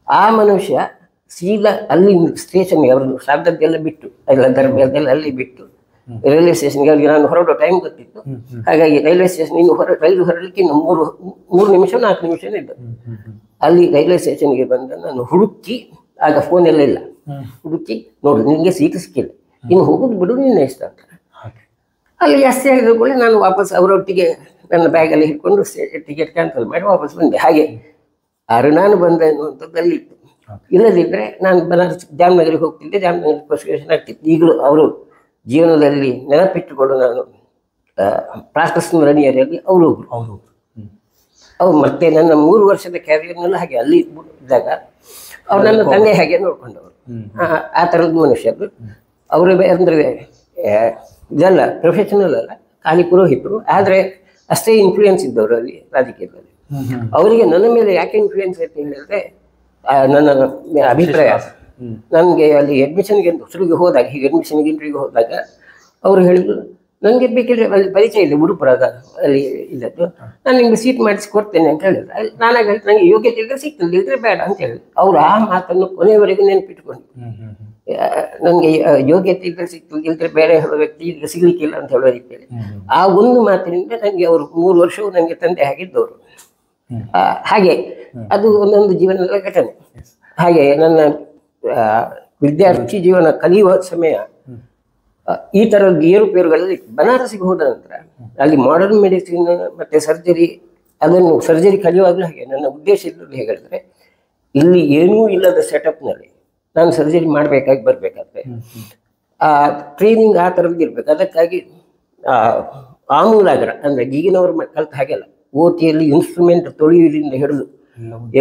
ಆ ಮನುಷ್ಯ ಸೀದಾ ಅಲ್ಲಿ ಸ್ಟೇಷನ್ಗೆ ಅವ್ರದ್ದು ಶ್ರಾದ್ದದ್ದೆಲ್ಲ ಬಿಟ್ಟು ಎಲ್ಲ ಧರ್ಮದೆಲ್ಲ ಅಲ್ಲಿ ಬಿಟ್ಟು ರೈಲ್ವೆ ಸ್ಟೇಷನ್ಗೆ ಅವ್ರಿಗೆ ನಾನು ಹೊರಡೋ ಟೈಮ್ ಗೊತ್ತಿತ್ತು. ಹಾಗಾಗಿ ರೈಲ್ವೆ ಸ್ಟೇಷನ್ ಇನ್ನು ರೈಲು ಹೊರಡಲಿಕ್ಕೆ ಇನ್ನು 3 ನಿಮಿಷ 4 ನಿಮಿಷ ಇದ್ದು ಅಲ್ಲಿ ರೈಲ್ವೆ ಸ್ಟೇಷನ್ಗೆ ಬಂದ ನಾನು ಹುಡುಕಿ, ಆಗ ಫೋನ್ ಎಲ್ಲ ಇಲ್ಲ, ಹುಡುಕಿ ನೋಡು ನಿನಗೆ ಸೀಟ್ ಸಿಕ್ಕಿಲ್ಲ, ಇನ್ನು ಹೋಗೋದು ಬಿಡು, ನಿನ್ನ ಇಷ್ಟ ಅಂತ. ಅಲ್ಲಿ ಜಾಸ್ತಿ ಆಗಿದ ಕೂಡ ನಾನು ವಾಪಸ್ ಅವರೊಟ್ಟಿಗೆ ನನ್ನ ಬ್ಯಾಗಲ್ಲಿ ಹಿಡ್ಕೊಂಡು ಟಿಕೆಟ್ ಕ್ಯಾನ್ಸಲ್ ಮಾಡಿ ವಾಪಸ್ ಬಂದೆ. ಹಾಗೆ ನಾನು ಬಂದೆ ಅನ್ನುವಂಥದ್ದು ಅಲ್ಲಿ ಇತ್ತು. ಇಲ್ಲದಿದ್ದರೆ ನಾನು ಬನಾರಸ್ ಜಾಮ್ನಗರಿಗೆ ಹೋಗ್ತಿದ್ದೆ, ಜಾಮ್ನಗರ ಪ್ರೊಸಿಕ್ಯೂಷನ್ ಆಗ್ತಿತ್ತು. ಈಗಲೂ ಅವರು ಜೀವನದಲ್ಲಿ ನೆನಪಿಟ್ಟುಕೊಂಡು ನಾನು ಪ್ರಾತಸ್ಮರಣೀಯರಲ್ಲಿ ಅವರು ಅವ್ರು ಮತ್ತೆ ನನ್ನ 3 ವರ್ಷದ ಕ್ಯಾರಿಯರ್ನೆಲ್ಲ ಹಾಗೆ ಅಲ್ಲಿ ಇದ್ದಾಗ ಅವ್ರು ನನ್ನ ತಂದೆ ಹಾಗೆ ನೋಡ್ಕೊಂಡವರು. ಆ ಥರದ ಮನುಷ್ಯರು ಅವರು. ಅಂದರೆ ಇದಲ್ಲ ಪ್ರೊಫೆಷನಲ್ ಅಲ್ಲ, ಖಾಲಿ ಪುರೋಹಿತರು, ಆದರೆ ಅಷ್ಟೇ ಇನ್ಫ್ಲೂಯೆನ್ಸ್ ಇದ್ದವರು ಅಲ್ಲಿ ರಾಜಕೀಯದಲ್ಲಿ. ಅವರಿಗೆ ನನ್ನ ಮೇಲೆ ಯಾಕೆ ಇನ್ಫ್ಲೂಯೆನ್ಸ್ ಅಂತ ಹೇಳಿದ್ರೆ, ನನ್ನ ಅಭಿಪ್ರಾಯ, ನನಗೆ ಅಲ್ಲಿ ಅಡ್ಮಿಷನ್ಗೆ ಸುರುಗಿ ಹೋದಾಗ, ಹೀಗೆ ಅಡ್ಮಿಷನ್ಗೆ ಇಂಟರ್ವ್ಯೂಗೆ ಹೋದಾಗ ಅವರು ಹೇಳಿದ್ರು, ನನಗೆ ಬೇಕಿದ್ರೆ ಅಲ್ಲಿ ಪರಿಚಯ ಇದೆ ಉಡುಪುರಾಗ ಅಲ್ಲಿ ಇದ್ದದ್ದು, ನಾನು ನಿಮಗೆ ಸೀಟ್ ಮಾಡಿಸಿ ಕೊಡ್ತೇನೆ ಅಂತ ಹೇಳಿದ್ರು. ಅಲ್ಲಿ ನಾನಾಗ ನನಗೆ ಯೋಗ್ಯತೆ ಇಲ್ಲದೆ ಸಿಗ್ತದೆ, ಇಲ್ಲದ್ರೆ ಬೇಡ ಅಂತ ಹೇಳಿದ್ರು. ಅವರು ಆ ಮಾತನ್ನು ಕೊನೆಯವರೆಗೂ ನೆನಪಿಟ್ಕೊಂಡು, ನನಗೆ ಯೋಗ್ಯತೆ ಇಲ್ಲದೆ ಸಿಗ್ತದೆ, ಇಲ್ಲದ್ರೆ ಬೇರೆ ಹೇಳೋ ವ್ಯಕ್ತಿ ಈಗ ಸಿಗ್ಲಿಕ್ಕಿಲ್ಲ ಅಂತ ಹೇಳೋ ರೀತಿಯಲ್ಲಿ ಆ ಒಂದು ಮಾತಿನಿಂದ ನನಗೆ ಅವರು 3 ವರ್ಷವೂ ನನಗೆ ತಂದೆ ಆಗಿದ್ದವರು. ಹಾಗೆ ಅದು ಒಂದೊಂದು ಜೀವನದ ಘಟನೆ. ಹಾಗೆ ನನ್ನ ವಿದ್ಯಾರ್ಥಿ ಜೀವನ ಕಲಿಯುವ ಸಮಯ ಈ ಥರದ ಏರುಪೇರುಗಳಲ್ಲಿ ಬನಾರಸಿಗೆ ಹೋದ ನಂತರ ಅಲ್ಲಿ ಮಾಡರ್ನ್ ಮೆಡಿಸಿನ್ ಮತ್ತು ಸರ್ಜರಿ, ಅದನ್ನು ಸರ್ಜರಿ ಕಲಿಯುವಾಗಲೂ ಹಾಗೆ ನನ್ನ ಉದ್ದೇಶ ಇಲ್ಲದೆ ಹೇಳಿದ್ರೆ, ಇಲ್ಲಿ ಏನೂ ಇಲ್ಲದ ಸೆಟಪ್ನಲ್ಲಿ ನಾನು ಸರ್ಜರಿ ಮಾಡಬೇಕಾಗಿ ಬರಬೇಕಾದ್ರೆ ಆ ಟ್ರೈನಿಂಗ್ ಆ ಥರದ್ದು ಇರಬೇಕು. ಅದಕ್ಕಾಗಿ ಆಮೂಲಾಗ್ರ ಅಂದರೆ ಈಗಿನವರು ಕಲಿತ ಹಾಗೆಲ್ಲ ಓತಿಯಲ್ಲಿ ಇನ್ಸ್ಟ್ರೂಮೆಂಟ್ ತೊಳೆಯುವುದರಿಂದ ಹಿಡಿದು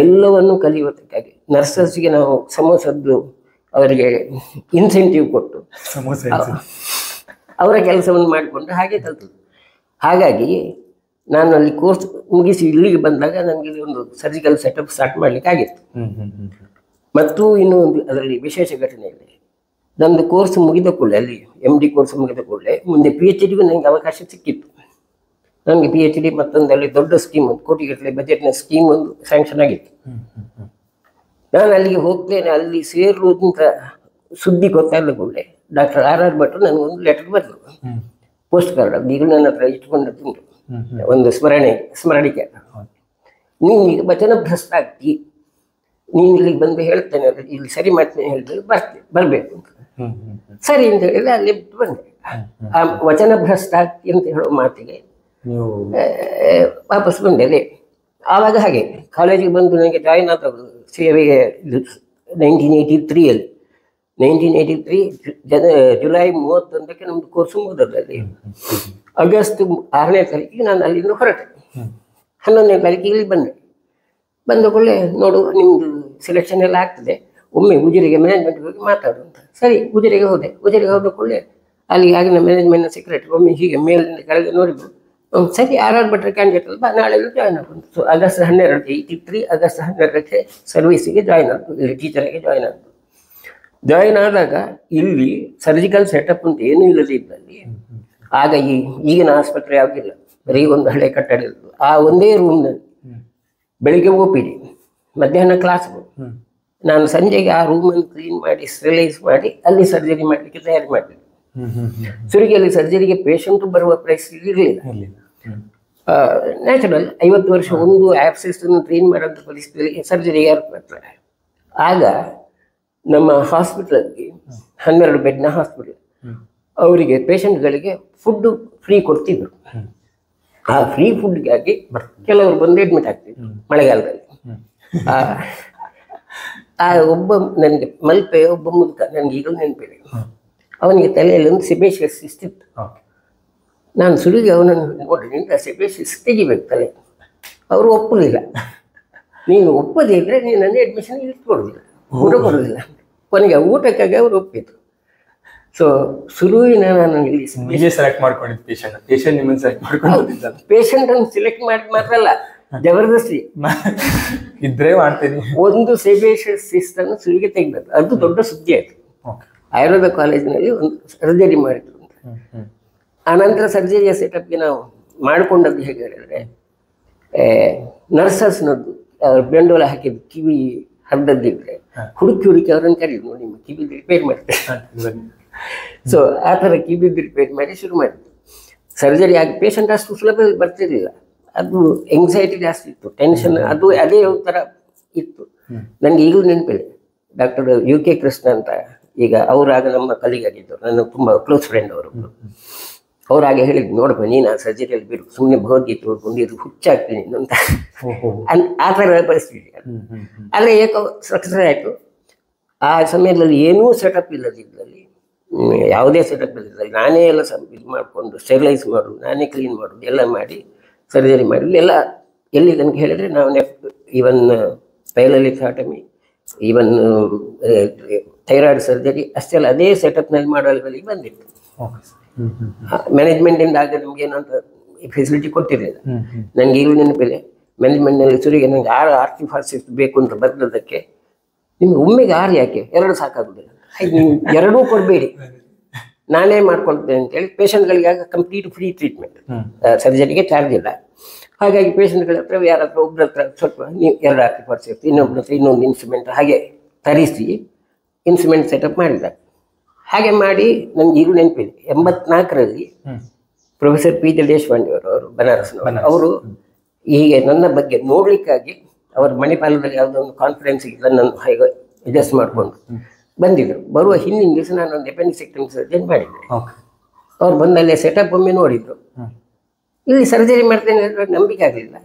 ಎಲ್ಲವನ್ನು ಕಲಿಯುವುದಕ್ಕಾಗಿ ನರ್ಸಸ್ಗೆ ನಾವು ಸಮೋಸದ್ದು ಅವರಿಗೆ ಇನ್ಸೆಂಟಿವ್ ಕೊಟ್ಟು ಅವರ ಕೆಲಸವನ್ನು ಮಾಡಿಕೊಂಡು ಹಾಗೆ ಕಲಿತು. ಹಾಗಾಗಿ ನಾನು ಅಲ್ಲಿ ಕೋರ್ಸ್ ಮುಗಿಸಿ ಇಲ್ಲಿಗೆ ಬಂದಾಗ ನನಗೆ ಒಂದು ಸರ್ಜಿಕಲ್ ಸೆಟಪ್ ಸ್ಟಾರ್ಟ್ ಮಾಡಲಿಕ್ಕೆ ಆಗಿತ್ತು. ಮತ್ತು ಇನ್ನೂ ಒಂದು ಅದರಲ್ಲಿ ವಿಶೇಷ ಘಟನೆ ಇದೆ. ನಮ್ಮದು ಕೋರ್ಸ್ ಮುಗಿದ ಕೂಡಲೇ, ಅಲ್ಲಿ MD ಕೋರ್ಸ್ ಮುಗಿದ ಕೂಡಲೇ ಮುಂದೆ PhDಗೂ ನನಗೆ ಅವಕಾಶ ಸಿಕ್ಕಿತ್ತು. ನನಗೆ PhD ಮತ್ತೊಂದಲ್ಲಿ ದೊಡ್ಡ ಸ್ಕೀಮ್, 1 ಕೋಟಿಗಟ್ಟಲೆ ಬಜೆಟ್ನ ಸ್ಕೀಮ್ ಒಂದು ಸ್ಯಾಂಕ್ಷನ್ ಆಗಿತ್ತು. ನಾನು ಅಲ್ಲಿಗೆ ಹೋಗ್ತೇನೆ, ಅಲ್ಲಿ ಸೇರುವಂಥ ಸುದ್ದಿ ಗೊತ್ತಾಗದ ಕೂಡಲೇ ಡಾಕ್ಟರ್ R.R. ಭಟ್ರು ನನಗೊಂದು ಲೆಟರ್ ಬರೆದರು, ಪೋಸ್ಟ್ ಕಾರ್ಡ್. ಅದು ಈಗಲೂ ನನ್ನ ಹತ್ರ ಇಟ್ಕೊಂಡದ್ದು ಒಂದು ಸ್ಮರಣಿಕೆ. ನೀನು ಈಗ ವಚನ ಭ್ರಷ್ಟ ಆಗ್ತಿ, ನೀನು ಇಲ್ಲಿಗೆ ಬಂದು ಹೇಳ್ತೇನೆ, ಇಲ್ಲಿ ಸರಿ ಮಾಡ್ತೇನೆ ಹೇಳಿದ್ರೆ ಬರಬೇಕು ಅಂತ. ಸರಿ ಅಂತ ಹೇಳಿದ್ರೆ ಅಲ್ಲಿ ಬಿಟ್ಟು ಬಂದೆ. ಆ ವಚನ ಭ್ರಷ್ಟ ಆಗ್ತಿ ಅಂತ ಹೇಳೋ ಮಾತಿಗೆ ವಾಪಸ್ ಬಂದೆ. ಆವಾಗ ಹಾಗೆ ಕಾಲೇಜಿಗೆ ಬಂದು ನನಗೆ ಜಾಯಿನ್ ಆದವರು ಸೇವೆಗೆ 1983 ಜುಲೈ 31ಕ್ಕೆ ನಮ್ಮದು ಕೋರ್ಸು ಮುಗಿದದಲ್ಲಿ. ಆಗಸ್ಟ್ 6ನೇ ತಾರೀಕಿಗೆ ನಾನು ಅಲ್ಲಿಂದ ಹೊರಟೆ. 11ನೇ ತಾರೀಕಿಗೆ ಇಲ್ಲಿ ಬಂದೆ. ಬಂದ ಕೂಡಲೇ ನೋಡು ನಿಮ್ಮದು ಸೆಲೆಕ್ಷನ್ ಎಲ್ಲ ಆಗ್ತದೆ, ಒಮ್ಮೆ ಉಜಿರೆಗೆ ಮ್ಯಾನೇಜ್ಮೆಂಟ್ಗೆ ಹೋಗಿ ಮಾತಾಡು ಅಂತ. ಸರಿ, ಉಜಿರೆಗೆ ಹೋದೆ. ಉಜಿರೆಗೆ ಹೋದ ಕೂಡಲೇ ಅಲ್ಲಿ ಆಗಿನ ಮ್ಯಾನೇಜ್ಮೆಂಟ್ನ ಸೆಕ್ರೆಟರಿ ಒಮ್ಮೆ ಹೀಗೆ ಮೇಲಿಂದ ಕೆಳಗೆ ನೋಡಿದ್ರು. ಸರಿ, R.R. ಭಟ್ರ ಕ್ಯಾಂಡಿಡೇಟ್ ಅಲ್ವಾ, ನಾಳೆ ಜಾಯ್ನ್ ಆಗೋದು. ಸೊ ಆಗಸ್ಟ್ 12, 83 ಆಗಸ್ಟ್ 12ಕ್ಕೆ ಸರ್ವೀಸಿಗೆ ಜಾಯ್ನ್ ಆಗೋದು, ಇಲ್ಲಿ ಟೀಚರಾಗಿ ಜಾಯ್ನ್ ಆಗೋದು. ಜಾಯ್ನ್ ಆದಾಗ ಇಲ್ಲಿ ಸರ್ಜಿಕಲ್ ಸೆಟಪ್ ಅಂತ ಏನೂ ಇಲ್ಲದೆ ಇದ್ದಲ್ಲಿ, ಆಗ ಈಗಿನ ಆಸ್ಪತ್ರೆ ಆಗಿಲ್ಲ, ಬರೀ ಒಂದು ಹಳೆ ಕಟ್ಟಡ ಇರೋದು. ಆ ಒಂದೇ ರೂಮ್ನಲ್ಲಿ ಬೆಳಿಗ್ಗೆ OPD, ಮಧ್ಯಾಹ್ನ ಕ್ಲಾಸ್ಗಳು. ನಾನು ಸಂಜೆಗೆ ಆ ರೂಮನ್ನು ಕ್ಲೀನ್ ಮಾಡಿ ಸ್ಟೆರಿಲೈಸ್ ಮಾಡಿ ಅಲ್ಲಿ ಸರ್ಜರಿ ಮಾಡಲಿಕ್ಕೆ ತಯಾರಿ ಮಾಡಲಿಲ್ಲ. ಸುರಿಗೆಯಲ್ಲಿ ಸರ್ಜರಿಗೆ ಪೇಷಂಟು ಬರುವ ಪರಿಸ್ಥಿತಿ ಇರಲಿಲ್ಲ. ನ್ಯಾಚುರಲ್ 50 ವರ್ಷ ಒಂದು ಆ್ಯಪ್ಸಿಸ್ಟನ್ನು ಟ್ರೈನ್ ಮಾಡೋಂಥ ಪರಿಸ್ಥಿತಿಯಲ್ಲಿ ಸರ್ಜರಿಗೆ ಯಾರು ಬರ್ತಾರೆ. ಆಗ ನಮ್ಮ ಹಾಸ್ಪಿಟಲಲ್ಲಿ 12 ಬೆಡ್ನ ಹಾಸ್ಪಿಟಲ್, ಅವರಿಗೆ ಪೇಷಂಟ್ಗಳಿಗೆ ಫುಡ್ಡು ಫ್ರೀ ಕೊಡ್ತಿದ್ರು. ಆ ಫ್ರೀ ಫುಡ್ಗಾಗಿ ಕೆಲವರು ಬಂದು ಅಡ್ಮಿಟ್ ಆಗ್ತಿದ್ರು ಮಳೆಗಾಲದಲ್ಲಿ. ಆ ಒಬ್ಬ ನನಗೆ ಮಲ್ಪೆ ಒಬ್ಬ ಮುದುಕ, ನನಗೆ ಈಗಲೂ ನೆನಪಿದೆ. ಅವನಿಗೆ ತಲೆಯಲ್ಲಿ ಒಂದು ಸೆಬೇಷಿಯಸ್ ಸಿಸ್ಟ್ ಇತ್ತು. ನಾನು ಸುಳಿಗೆ ಅವನನ್ನು ನೋಡಿ, ನಿಂದ ಸೆಬೇಷಿಯಸ್ ತೆಗಿಬೇಕು ತಲೆ. ಅವರು ಒಪ್ಪಲಿಲ್ಲ. ನೀನು ಒಪ್ಪದೇ ಇದ್ದರೆ ನೀನು ನನ್ನ ಅಡ್ಮಿಷನ್ ಇಟ್ಕೊಡೋದಿಲ್ಲ, ಊಟ ಕೊಡೋದಿಲ್ಲ. ಕೊನೆಗೆ ಊಟಕ್ಕಾಗಿ ಅವರು ಒಪ್ಪಿದ್ರು. ಸೊ ಸುರುವಿನ ನಾನು ಇಲ್ಲಿ ಸೆಲೆಕ್ಟ್ ಮಾಡ್ಕೊಂಡಿದ್ದು ಪೇಷಂಟ್ ನಿಮ್ಮನ್ನು ಸೆಲೆಕ್ಟ್ ಮಾಡ್ಕೊಂಡು ಪೇಷಂಟನ್ನು ಸೆಲೆಕ್ಟ್ ಮಾಡಿ ಮಾತ್ರ ಅಲ್ಲ, ಜಬರ್ದಸ್ತಿ ಇದ್ರೆ ಮಾಡ್ತೀನಿ. ಒಂದು ಸೆಬೇಷಿಯಸ್ ಸಿಸ್ಟ್ ಅನ್ನು ಸುಳಿಗೆ ತೆಗೆದದ್ದು, ಅದು ದೊಡ್ಡ ಸುದ್ದಿ ಆಯಿತು. ಆಯುರ್ವೇದ ಕಾಲೇಜಿನಲ್ಲಿ ಒಂದು ಸರ್ಜರಿ ಮಾಡಿದ್ರು. ಆನಂತರ ಸರ್ಜರಿಯ ಸೆಟಪ್ಗೆ ನಾವು ಮಾಡಿಕೊಂಡದ್ದು ಹೇಗೆ ಹೇಳಿದ್ರೆ, ನರ್ಸಸ್ನದ್ದು ಬೆಂಡೋಲ ಹಾಕಿದ್ದು ಕಿವಿ ಅರ್ಧದ್ದಿದ್ರೆ ಹುಡುಕಿ ಅವ್ರನ್ನ ಕರೀದು ನೋಡಿ ನಿಮ್ಮ ಕಿವಿದು ರಿಪೇರ್ ಮಾಡ್ತಾರೆ. ಸೊ ಆ ಥರ ಕಿವಿದು ರಿಪೇರ್ ಮಾಡಿ ಶುರು ಮಾಡಿದ್ದು. ಸರ್ಜರಿ ಆಗಿ ಪೇಷಂಟ್ ಅಷ್ಟು ಸುಲಭ ಬರ್ತಿರ್ಲಿಲ್ಲ. ಅದು ಎಂಗ್ಸೈಟಿ ಜಾಸ್ತಿ ಇತ್ತು, ಟೆನ್ಷನ್, ಅದು ಅದೇ ಒಂಥರ ಇತ್ತು. ನನಗೆ ಈಗಲೂ ನೆನಪಿದೆ, ಡಾಕ್ಟರ್ UK ಕೃಷ್ಣ ಅಂತ, ಈಗ ಅವರಾಗ ನಮ್ಮ ಕಲಿಗಾಗಿದ್ದರು, ನನ್ನ ತುಂಬ ಕ್ಲೋಸ್ ಫ್ರೆಂಡ್ ಅವರು. ಅವ್ರಾಗೆ ಹೇಳಿದ್ದು, ನೋಡಪ್ಪ ನೀನು ಆ ಸರ್ಜರಿಯಲ್ಲಿ ಬಿಡು, ಸುಮ್ಮನೆ ಭಗವದ್ಗೀತೆ ಓದ್ಕೊಂಡಿದ್ದು ಹುಚ್ಚಾಗ್ತೀನಿ ಅಂತ. ಆ ಥರ ಪರಿಸ್ಥಿತಿ. ಆದರೆ ಏಕೋ ಸಕ್ಸಸ್ ಆಯಿತು. ಆ ಸಮಯದಲ್ಲಿ ಏನೂ ಸೆಟಪ್ ಇಲ್ಲದಿದ್ದಲ್ಲಿ, ಯಾವುದೇ ಸೆಟಪ್ ಇಲ್ಲದಿದ್ದಲ್ಲಿ ನಾನೇ ಎಲ್ಲ ಇದು ಮಾಡಿಕೊಂಡು ಸ್ಟೆರಿಲೈಸ್ ಮಾಡೋದು, ನಾನೇ ಕ್ಲೀನ್ ಮಾಡೋದು ಎಲ್ಲ ಮಾಡಿ ಸರ್ಜರಿ ಮಾಡಿದ್ದು ಎಲ್ಲ. ಎಲ್ಲಿ ನನಗೆ ಹೇಳಿದರೆ ನಾವು ಈವನ್ ಪೈಲೋಲಿಥಾಟಮಿ, ಈವನ್ ಥೈರಾಯ್ಡ್ ಸರ್ಜರಿ ಅಷ್ಟೆಲ್ಲ ಅದೇ ಸೆಟಪ್ನಲ್ಲಿ ಮಾಡೋ ಲೆವೆಲಿಗೆ ಬಂದಿತ್ತು. ಮ್ಯಾನೇಜ್ಮೆಂಟಿಂದ ಆಗ ನಮ್ಗೆ ಏನಂತ ಫೆಸಿಲಿಟಿ ಕೊಟ್ಟಿರಲಿಲ್ಲ. ನನಗೆ ಈಗಲೂ ನೆನಪಿದೆ, ಮ್ಯಾನೇಜ್ಮೆಂಟ್ನಲ್ಲಿ ಸುರಿಗೆ ನನಗೆ 6 ಆರ್ಟಿಫಾರ್ಸಿಸ್ಟ್ ಬೇಕು ಅಂತ ಬರೆದಕ್ಕೆ, ನಿಮ್ಗೆ ಒಮ್ಮೆಗೆ 6 ಯಾಕೆ, 2 ಸಾಕಾಗುದಿಲ್ಲ, ನೀವು 2 ಕೊಡಬೇಡಿ, ನಾನೇ ಮಾಡ್ಕೊಳ್ತೇನೆ ಅಂತೇಳಿ ಪೇಷಂಟ್ಗಳಿಗೆ ಆಗ ಕಂಪ್ಲೀಟ್ ಫ್ರೀ ಟ್ರೀಟ್ಮೆಂಟ್, ಸರ್ಜರಿಗೆ ಚಾರ್ಜ್ ಇಲ್ಲ. ಹಾಗಾಗಿ ಪೇಷಂಟ್ಗಳ ಹತ್ರ ಯಾರ ಹತ್ರ ಒಬ್ಬರ ಹತ್ರ ಸ್ವಲ್ಪ ನೀವು 2 ಆರ್ಟಿಫಾರ್ಸಿಸ್ಟ್, ಇನ್ನೊಬ್ಬರ ಹತ್ರ ಇನ್ನೊಂದು ಇನ್ಸ್ಟ್ರೂಮೆಂಟ್ ಹಾಗೆ ತರಿಸಿ ಇನ್ಸ್ಟ್ರೂಮೆಂಟ್ ಸೆಟಪ್ ಮಾಡಿದ. ಹಾಗೆ ಮಾಡಿ ನನಗೆ ಈಗಲೂ ನೆನಪಿದೆ, 84ರಲ್ಲಿ ಪ್ರೊಫೆಸರ್ P. ದೇಶಪಾಂಡೆ ಅವರು ಬನಾರಸ್ನವರು, ಅವರು ಹೀಗೆ ನನ್ನ ಬಗ್ಗೆ ನೋಡ್ಲಿಕ್ಕಾಗಿ ಅವರು ಮಣಿಪಾಲದಲ್ಲಿ ಯಾವುದೋ ಒಂದು ಕಾನ್ಫರೆನ್ಸ್ಗೆ ನನ್ನನ್ನು ಹೇಗೆ ಅಡ್ಜಸ್ಟ್ ಮಾಡಿಕೊಂಡು ಬಂದಿದ್ದರು. ಬರುವ ಹಿಂದಿನ ದಿವಸ ನಾನು ಒಂದು ಅಪೆಂಡಿಸೆಕ್ಟಮಿ ಸರ್ಜರಿ ಮಾಡಿದ್ದೆ. ಅವ್ರು ಬಂದಲ್ಲೇ ಸೆಟಪ್ ಒಮ್ಮೆ ನೋಡಿದ್ರು, ಇಲ್ಲಿ ಸರ್ಜರಿ ಮಾಡ್ತೇನೆ ನಂಬಿಕೆ ಆಗಲಿಲ್ಲ.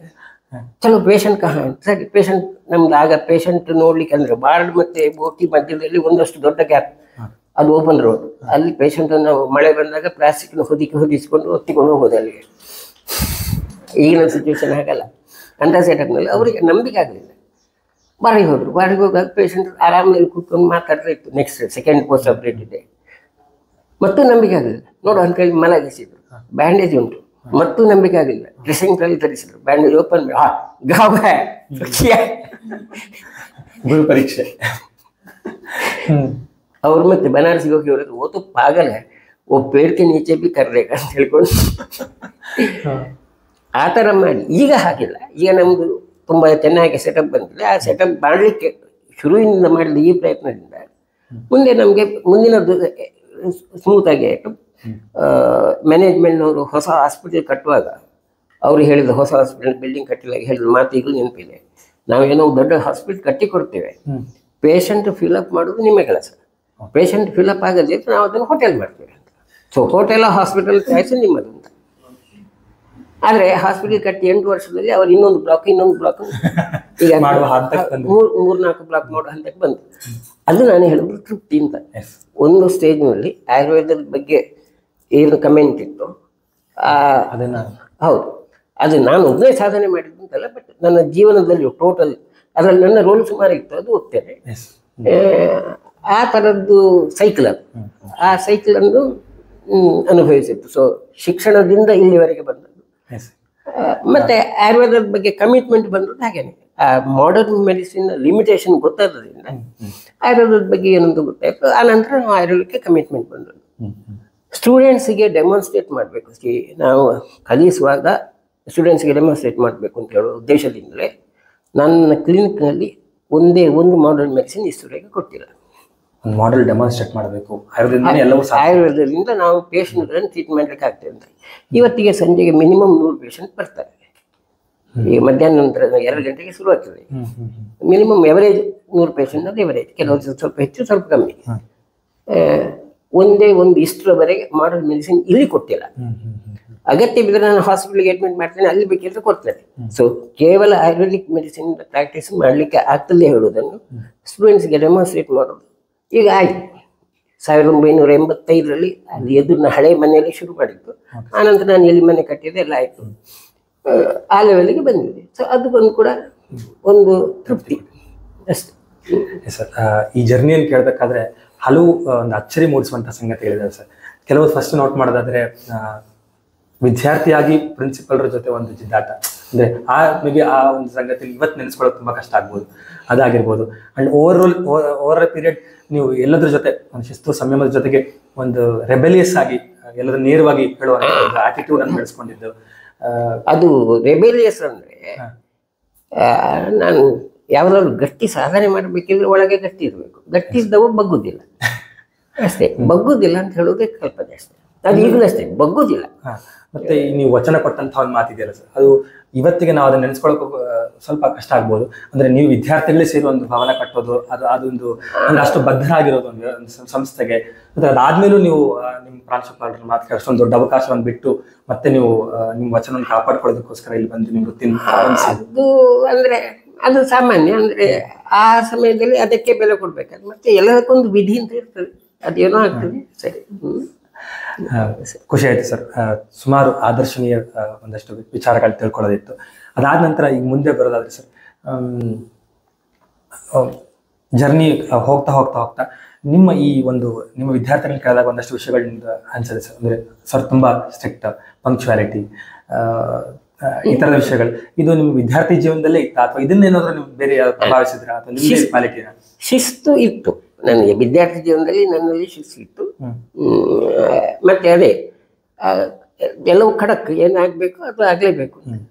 ಚಲೋ ಪೇಷಂಟ್ ಸರಿ, ಪೇಷಂಟ್ ನಮ್ದು ಆಗ ಪೇಷಂಟ್ ನೋಡ್ಲಿಕ್ಕೆ ಅಂದ್ರೆ ಬಾರ್ಡ್ ಮತ್ತೆ ಬೋಟಿ ಮಧ್ಯದಲ್ಲಿ ಒಂದಷ್ಟು ದೊಡ್ಡ ಗ್ಯಾಪ್, ಅದು ಓಪನ್ ರೋಡ್. ಅಲ್ಲಿ ಪೇಷಂಟ್ ನಾವು ಮಳೆ ಬಂದಾಗ ಪ್ಲಾಸ್ಟಿಕ್ನ ಹೊದಿಸ್ಕೊಂಡು ಒತ್ತಿಕೊಂಡು ಹೋಗೋದು ಅಲ್ಲಿಗೆ. ಈಗಿನ ಸಿಚುವೇಶನ್ ಹಾಗಲ್ಲ. ಅಂಥ ಸೆಟಪ್ನಲ್ಲಿ ಅವರಿಗೆ ನಂಬಿಕೆ ಆಗಲಿಲ್ಲ. ಬಾರಿಗೆ ಹೋದರು. ಬಾರಿಗೆ ಹೋದಾಗ ಪೇಷಂಟ್ ಆರಾಮಲ್ಲಿ ಕೂತ್ಕೊಂಡು ಮಾತಾಡ್ತಾ ಇತ್ತು. Next second post operative day ಮತ್ತೂ ನಂಬಿಕೆ ಆಗಲಿಲ್ಲ. ನೋಡು ಅಂತೇಳಿ ಮಲಗಿಸಿದ್ರು. ಬ್ಯಾಂಡೇಜ್ ಉಂಟು, ಮತ್ತೂ ನಂಬಿಕೆ ಆಗಲಿಲ್ಲ. ಡ್ರೆಸ್ಸಿಂಗ್ ಟ್ರಲ್ಲಿ ಧರಿಸಿದ್ರು. ಬ್ಯಾಂಡೇಜ್ ಓಪನ್ ಗುರು ಪರೀಕ್ಷೆ. ಅವ್ರು ಮತ್ತೆ ಬನಾರಸಿಗೆ ಹೋಗಿ ಹೇಳಿದ್ರು, ಓ तो पागल है, वो पेड़ के नीचे भी कर देगा ಅಂತ ಹೇಳ್ಕೊಂಡು ಆ ಥರ ಮಾಡಿ. ಈಗ ಹಾಗಿಲ್ಲ. ಈಗ ನಮ್ಮದು ತುಂಬ ಚೆನ್ನಾಗಿ ಸೆಟಪ್ ಬಂದಿದೆ. ಆ ಸೆಟಪ್ ಮಾಡಲಿಕ್ಕೆ ಶುರುವಿನಿಂದ ಮಾಡಿದ ಈ ಪ್ರಯತ್ನದಿಂದ ಮುಂದೆ ನಮಗೆ ಮುಂದಿನದ್ದು ಸ್ಮೂತಾಗಿ ಆಯಿತು. ಮ್ಯಾನೇಜ್ಮೆಂಟ್ನವರು ಹೊಸ ಹಾಸ್ಪಿಟಲ್ ಕಟ್ಟುವಾಗ ಅವರು ಹೇಳಿದ, ಹೊಸ ಹಾಸ್ಪಿಟಲ್ ಬಿಲ್ಡಿಂಗ್ ಕಟ್ಟಿದಾಗ ಹೇಳಿದ ಮಾತು ಈಗಲೂ ನೆನಪಿದೆ, ನಾವೇನೋ ದೊಡ್ಡ ಹಾಸ್ಪಿಟಲ್ ಕಟ್ಟಿ ಕೊಡ್ತೇವೆ, ಪೇಷಂಟ್ ಫಿಲಪ್ ಮಾಡೋದು ನಿಮ್ಮ ಕೆಲಸ, ಪೇಷಂಟ್ ಫಿಲಪ್ ಆಗದೆ ನಾವು ಅದನ್ನು ಹೋಟೆಲ್ ಮಾಡ್ತೇವೆ ಅಂತ. ಸೊ ಹೋಟೆಲ್ ಹಾಸ್ಪಿಟಲ್ ಚಾಯ್ಸ್ ನಿಮ್ಮದು ಅಂತ. ಆದರೆ ಹಾಸ್ಪಿಟಲ್ ಕಟ್ಟಿ 8 ವರ್ಷದಲ್ಲಿ ಅವರು ಇನ್ನೊಂದು ಬ್ಲಾಕ್ ಈಗ 3-4 ಬ್ಲಾಕ್ ಮಾಡೋ ಹಂತಕ್ಕೆ ಬಂತು. ಅದು ನಾನು ಹೇಳಿದ್ರು ತೃಪ್ತಿ ಅಂತ. ಒಂದು ಸ್ಟೇಜ್ನಲ್ಲಿ ಆಯುರ್ವೇದದ ಬಗ್ಗೆ ಏನು ಕಮೆಂಟ್ ಇತ್ತು ಹೌದು, ಅದು ನಾನು ಒಬ್ಬನೇ ಸಾಧನೆ ಮಾಡಿದ್ದು ಅಂತಲ್ಲ, ಬಟ್ ನನ್ನ ಜೀವನದಲ್ಲಿ ಟೋಟಲ್ ಅದರಲ್ಲಿ ನನ್ನ ರೋಲ್ ಸುಮಾರು ಇತ್ತು, ಅದು ಹೋಗ್ತೇನೆ. ಆ ಥರದ್ದು ಸೈಕಲ್ ಅದು. ಆ ಸೈಕಲನ್ನು ಅನುಭವಿಸಿತ್ತು. ಸೊ ಶಿಕ್ಷಣದಿಂದ ಇಲ್ಲಿವರೆಗೆ ಬಂದದ್ದು. ಮತ್ತೆ ಆಯುರ್ವೇದದ ಬಗ್ಗೆ ಕಮಿಟ್ಮೆಂಟ್ ಬಂದದ್ದು ಹಾಗೇನೆ. ಆ ಮಾಡರ್ನ್ ಮೆಡಿಸಿನ್ ಲಿಮಿಟೇಷನ್ ಗೊತ್ತಾದ್ರಿಂದ ಆಯುರ್ವೇದದ ಬಗ್ಗೆ ಏನಂತ ಗೊತ್ತಾಯ್ತು. ಆ ನಂತರ ನಾವು ಆಯುರ್ವೇದಕ್ಕೆ ಕಮಿಟ್ಮೆಂಟ್ ಬಂದದ್ದು. ಸ್ಟೂಡೆಂಟ್ಸಿಗೆ ಡೆಮಾನ್ಸ್ಟ್ರೇಟ್ ಮಾಡಬೇಕು, ನಾವು ಕಲಿಸುವಾಗ ಸ್ಟೂಡೆಂಟ್ಸ್ಗೆ ಡೆಮಾನ್ಸ್ಟ್ರೇಟ್ ಮಾಡಬೇಕು ಅಂತ ಹೇಳೋ ಉದ್ದೇಶದಿಂದಲೇ ನನ್ನ ಕ್ಲಿನಿಕ್ನಲ್ಲಿ ಒಂದೇ ಒಂದು ಮಾಡರ್ನ್ ಮೆಡಿಸಿನ್ ಇಷ್ಟುವರೆಗೆ ಕೊಟ್ಟಿಲ್ಲ. ಮಾಡೆಲ್ ಡೆಮಾನ್ಸ್ಟ್ರೇಟ್ ಮಾಡಬೇಕು, ಆಯುರ್ವೇದದಿಂದ ನಾವು ಪೇಷಂಟ್ಗಳನ್ನು ಟ್ರೀಟ್ ಮಾಡಲಿಕ್ಕೆ ಆಗ್ತದೆ ಅಂತ. ಇವತ್ತಿಗೆ ಸಂಜೆಗೆ ಮಿನಿಮಮ್ 100 ಪೇಷಂಟ್ ಬರ್ತಾರೆ. ಈಗ ಮಧ್ಯಾಹ್ನ ನಂತರ 2 ಗಂಟೆಗೆ ಶುರು ಆಗ್ತದೆ. ಮಿನಿಮಮ್ ಎವರೇಜ್ 100 ಪೇಷಂಟ್ ಅದು ಎವರೇಜ್, ಕೆಲವು ಸ್ವಲ್ಪ ಹೆಚ್ಚು ಸ್ವಲ್ಪ ಕಮ್ಮಿ. ಒಂದೇ ಒಂದು ಇಷ್ಟರವರೆಗೆ ಮಾಡರ್ನ್ ಮೆಡಿಸಿನ್ ಇಲ್ಲಿ ಕೊಟ್ಟಿಲ್ಲ. ಅಗತ್ಯ ಬಿದ್ದರೆ ನಾನು ಹಾಸ್ಪಿಟಲ್ಗೆ ಅಡ್ಮಿಟ್ ಮಾಡ್ತೇನೆ, ಅಲ್ಲಿ ಬೇಕಿದ್ರೆ ಕೊಡ್ತೇನೆ. ಸೊ ಕೇವಲ ಆಯುರ್ವೇದಿಕ್ ಮೆಡಿಸಿನ್ ಪ್ರಾಕ್ಟೀಸ್ ಮಾಡಲಿಕ್ಕೆ ಆಗ್ತದೆ ಹೇಳೋದನ್ನು ಸ್ಟೂಡೆಂಟ್ಸ್ಗೆ ಡೆಮಾನ್ಸ್ಟ್ರೇಟ್ ಮಾಡೋದು ಈಗ ಆಯಿತು. 1985ರಲ್ಲಿ ಅಲ್ಲಿ ಎದುರಿನ ಹಳೆ ಮನೆಯಲ್ಲಿ ಶುರು ಮಾಡಿದ್ದು. ಆನಂತರ ನಾನು ಎಲ್ಲಿ ಮನೆ ಕಟ್ಟಿದೆ ಎಲ್ಲ ಆಯಿತು, ಆ ಲೆವೆಲ್ಗೆ ಬಂದಿದೆ. ಸೊ ಅದು ಬಂದು ಕೂಡ ಒಂದು ತೃಪ್ತಿ ಅಷ್ಟೇ. ಸರ್, ಈ ಜರ್ನಿಯನ್ನು ಕೇಳಬೇಕಾದ್ರೆ ಹಲವು ಒಂದು ಅಚ್ಚರಿ ಮೂಡಿಸುವಂಥ ಸಂಗತಿಗಳಿದ್ದಾವೆ ಸರ್. ಕೆಲವು ಫಸ್ಟ್ ನೋಟ್ ಮಾಡೋದಾದ್ರೆ, ವಿದ್ಯಾರ್ಥಿಯಾಗಿ ಪ್ರಿನ್ಸಿಪಲ್ರ ಜೊತೆ ಒಂದು ಜಿದ್ದಾಟ, ಅಂದರೆ ನಮಗೆ ಆ ಒಂದು ಸಂಗತಿ ಇವತ್ತು ನೆನೆಸ್ಕೊಳ್ಳೋದು ತುಂಬ ಕಷ್ಟ ಆಗ್ಬೋದು, ಅದಾಗಿರ್ಬೋದು. ಆ್ಯಂಡ್ ಓವರ್ ಪೀರಿಯಡ್ ನೀವು ಎಲ್ಲದ್ರ ಜೊತೆ ಒಂದು ಶಿಸ್ತು ಸಂಯಮದ ಜೊತೆಗೆ ಒಂದು ರೆಬೆಲಿಯಸ್ ಆಗಿ ಎಲ್ಲರ ನೇರವಾಗಿ ಹೇಳುವಂಥ ಒಂದು ಆಟಿಟ್ಯೂಡ್ ಅನ್ನು ಬೆಳೆಸ್ಕೊಂಡಿದ್ದು. ಅದು ರೆಬೆಲಿಯಸ್ ಅಂದರೆ ನಾನು ಯಾವುದಾದ್ರು ಗಟ್ಟಿ ಸಾಧನೆ ಮಾಡಬೇಕಿದ್ರೆ ಒಳಗೆ ಗಟ್ಟಿ ಇರಬೇಕು. ಗಟ್ಟಿ ಇದ್ದವು ಬಗ್ಗುದಿಲ್ಲ ಅಷ್ಟೇ. ಬಗ್ಗುದಿಲ್ಲ ಅಂತ ಹೇಳೋದೇ ಕಲ್ಪನೆ ಅಷ್ಟೇ. ಅದು ಈಗಲೂ ಅಷ್ಟೇ, ಬಗ್ಗುದಿಲ್ಲ. ಮತ್ತೆ ನೀವು ವಚನ ಕೊಟ್ಟಂತ ಒಂದು ಮಾತಿದೆಯಲ್ಲ ಸರ್, ಅದು ಇವತ್ತಿಗೆ ನಾವು ಅದನ್ನ ನೆನೆಸ್ಕೊಳ್ಳೋಕೆ ಸ್ವಲ್ಪ ಕಷ್ಟ ಆಗ್ಬೋದು. ಅಂದ್ರೆ ನೀವು ವಿದ್ಯಾರ್ಥಿಗಳೇ ಸೇರಿ ಒಂದು ಭವನ ಕಟ್ಟೋದು, ಅದೊಂದು ಅಂದ್ರೆ ಅಷ್ಟು ಬದ್ಧರಾಗಿರೋದು ಒಂದು ಸಂಸ್ಥೆಗೆ. ಮತ್ತೆ ಅದಾದ್ಮೇಲೂ ನೀವು ನಿಮ್ಮ ಪ್ರಾಂಶುಪಾಲರ ಮಾತಿಗೆ ಅಷ್ಟೊಂದು ದೊಡ್ಡ ಅವಕಾಶವನ್ನು ಬಿಟ್ಟು ಮತ್ತೆ ನೀವು ನಿಮ್ಮ ವಚನವನ್ನು ಕಾಪಾಡ್ಕೊಳ್ಳೋದಕ್ಕೋಸ್ಕರ ಇಲ್ಲಿ ಬಂದು ನಿಮ್ಮ ವೃತ್ತಿ ಅದು ಅಂದ್ರೆ ಅದು ಸಾಮಾನ್ಯ. ಅಂದ್ರೆ ಆ ಸಮಯದಲ್ಲಿ ಅದಕ್ಕೆ ಬೆಲೆ ಕೊಡ್ಬೇಕಾದ್ರೆ ಮತ್ತೆ ಎಲ್ಲದಕ್ಕೊಂದು ವಿಧಿ ಅಂತ ಇರ್ತದೆ, ಅದೇನೋ ಆಗ್ತದೆ. ಸರಿ, ಖುಷಿ ಆಯ್ತು ಸರ್. ಸುಮಾರು ಆದರ್ಶನೀಯ ಒಂದಷ್ಟು ವಿಚಾರಗಳು ತಿಳ್ಕೊಳ್ಳೋದಿತ್ತು. ಅದಾದ ನಂತರ ಈಗ ಮುಂದೆ ಬರೋದಾದ್ರೆ ಸರ್, ಜರ್ನಿ ಹೋಗ್ತಾ ಹೋಗ್ತಾ ಹೋಗ್ತಾ ನಿಮ್ಮ ಈ ಒಂದು ನಿಮ್ಮ ವಿದ್ಯಾರ್ಥಿಗಳನ್ನ ಕೇಳಿದಾಗ ಒಂದಷ್ಟು ವಿಷಯಗಳಿಂದ ಅನ್ಸದೆ ಸರ್. ಅಂದ್ರೆ ಸರ್ ತುಂಬಾ ಸ್ಟ್ರಿಕ್ಟ್, ಪಂಕ್ಚುಯಾಲಿಟಿ, ಈ ತರದ ವಿಷಯಗಳು ಇದು ನಿಮ್ಮ ವಿದ್ಯಾರ್ಥಿ ಜೀವನದಲ್ಲೇ ಇತ್ತ ಅಥವಾ ಇದನ್ನೇನಾದ್ರೂ ನೀವು ಬೇರೆ ಪ್ರಭಾವಿಸಿದ್ರ ಅಥವಾ ನಿಮ್ಮ ಕ್ವಾಲಿಟಿನ? ಶಿಸ್ತು ಇತ್ತು ನನಗೆ ವಿದ್ಯಾರ್ಥಿ ಜೀವನದಲ್ಲಿ, ನನ್ನಲ್ಲಿ ಶಿಸ್ತು ಇತ್ತು. ಮತ್ತೆ ಅದೇ ಎಲ್ಲವೂ ಖಡಕ್, ಏನಾಗಬೇಕು ಅದು ಆಗಲೇಬೇಕು.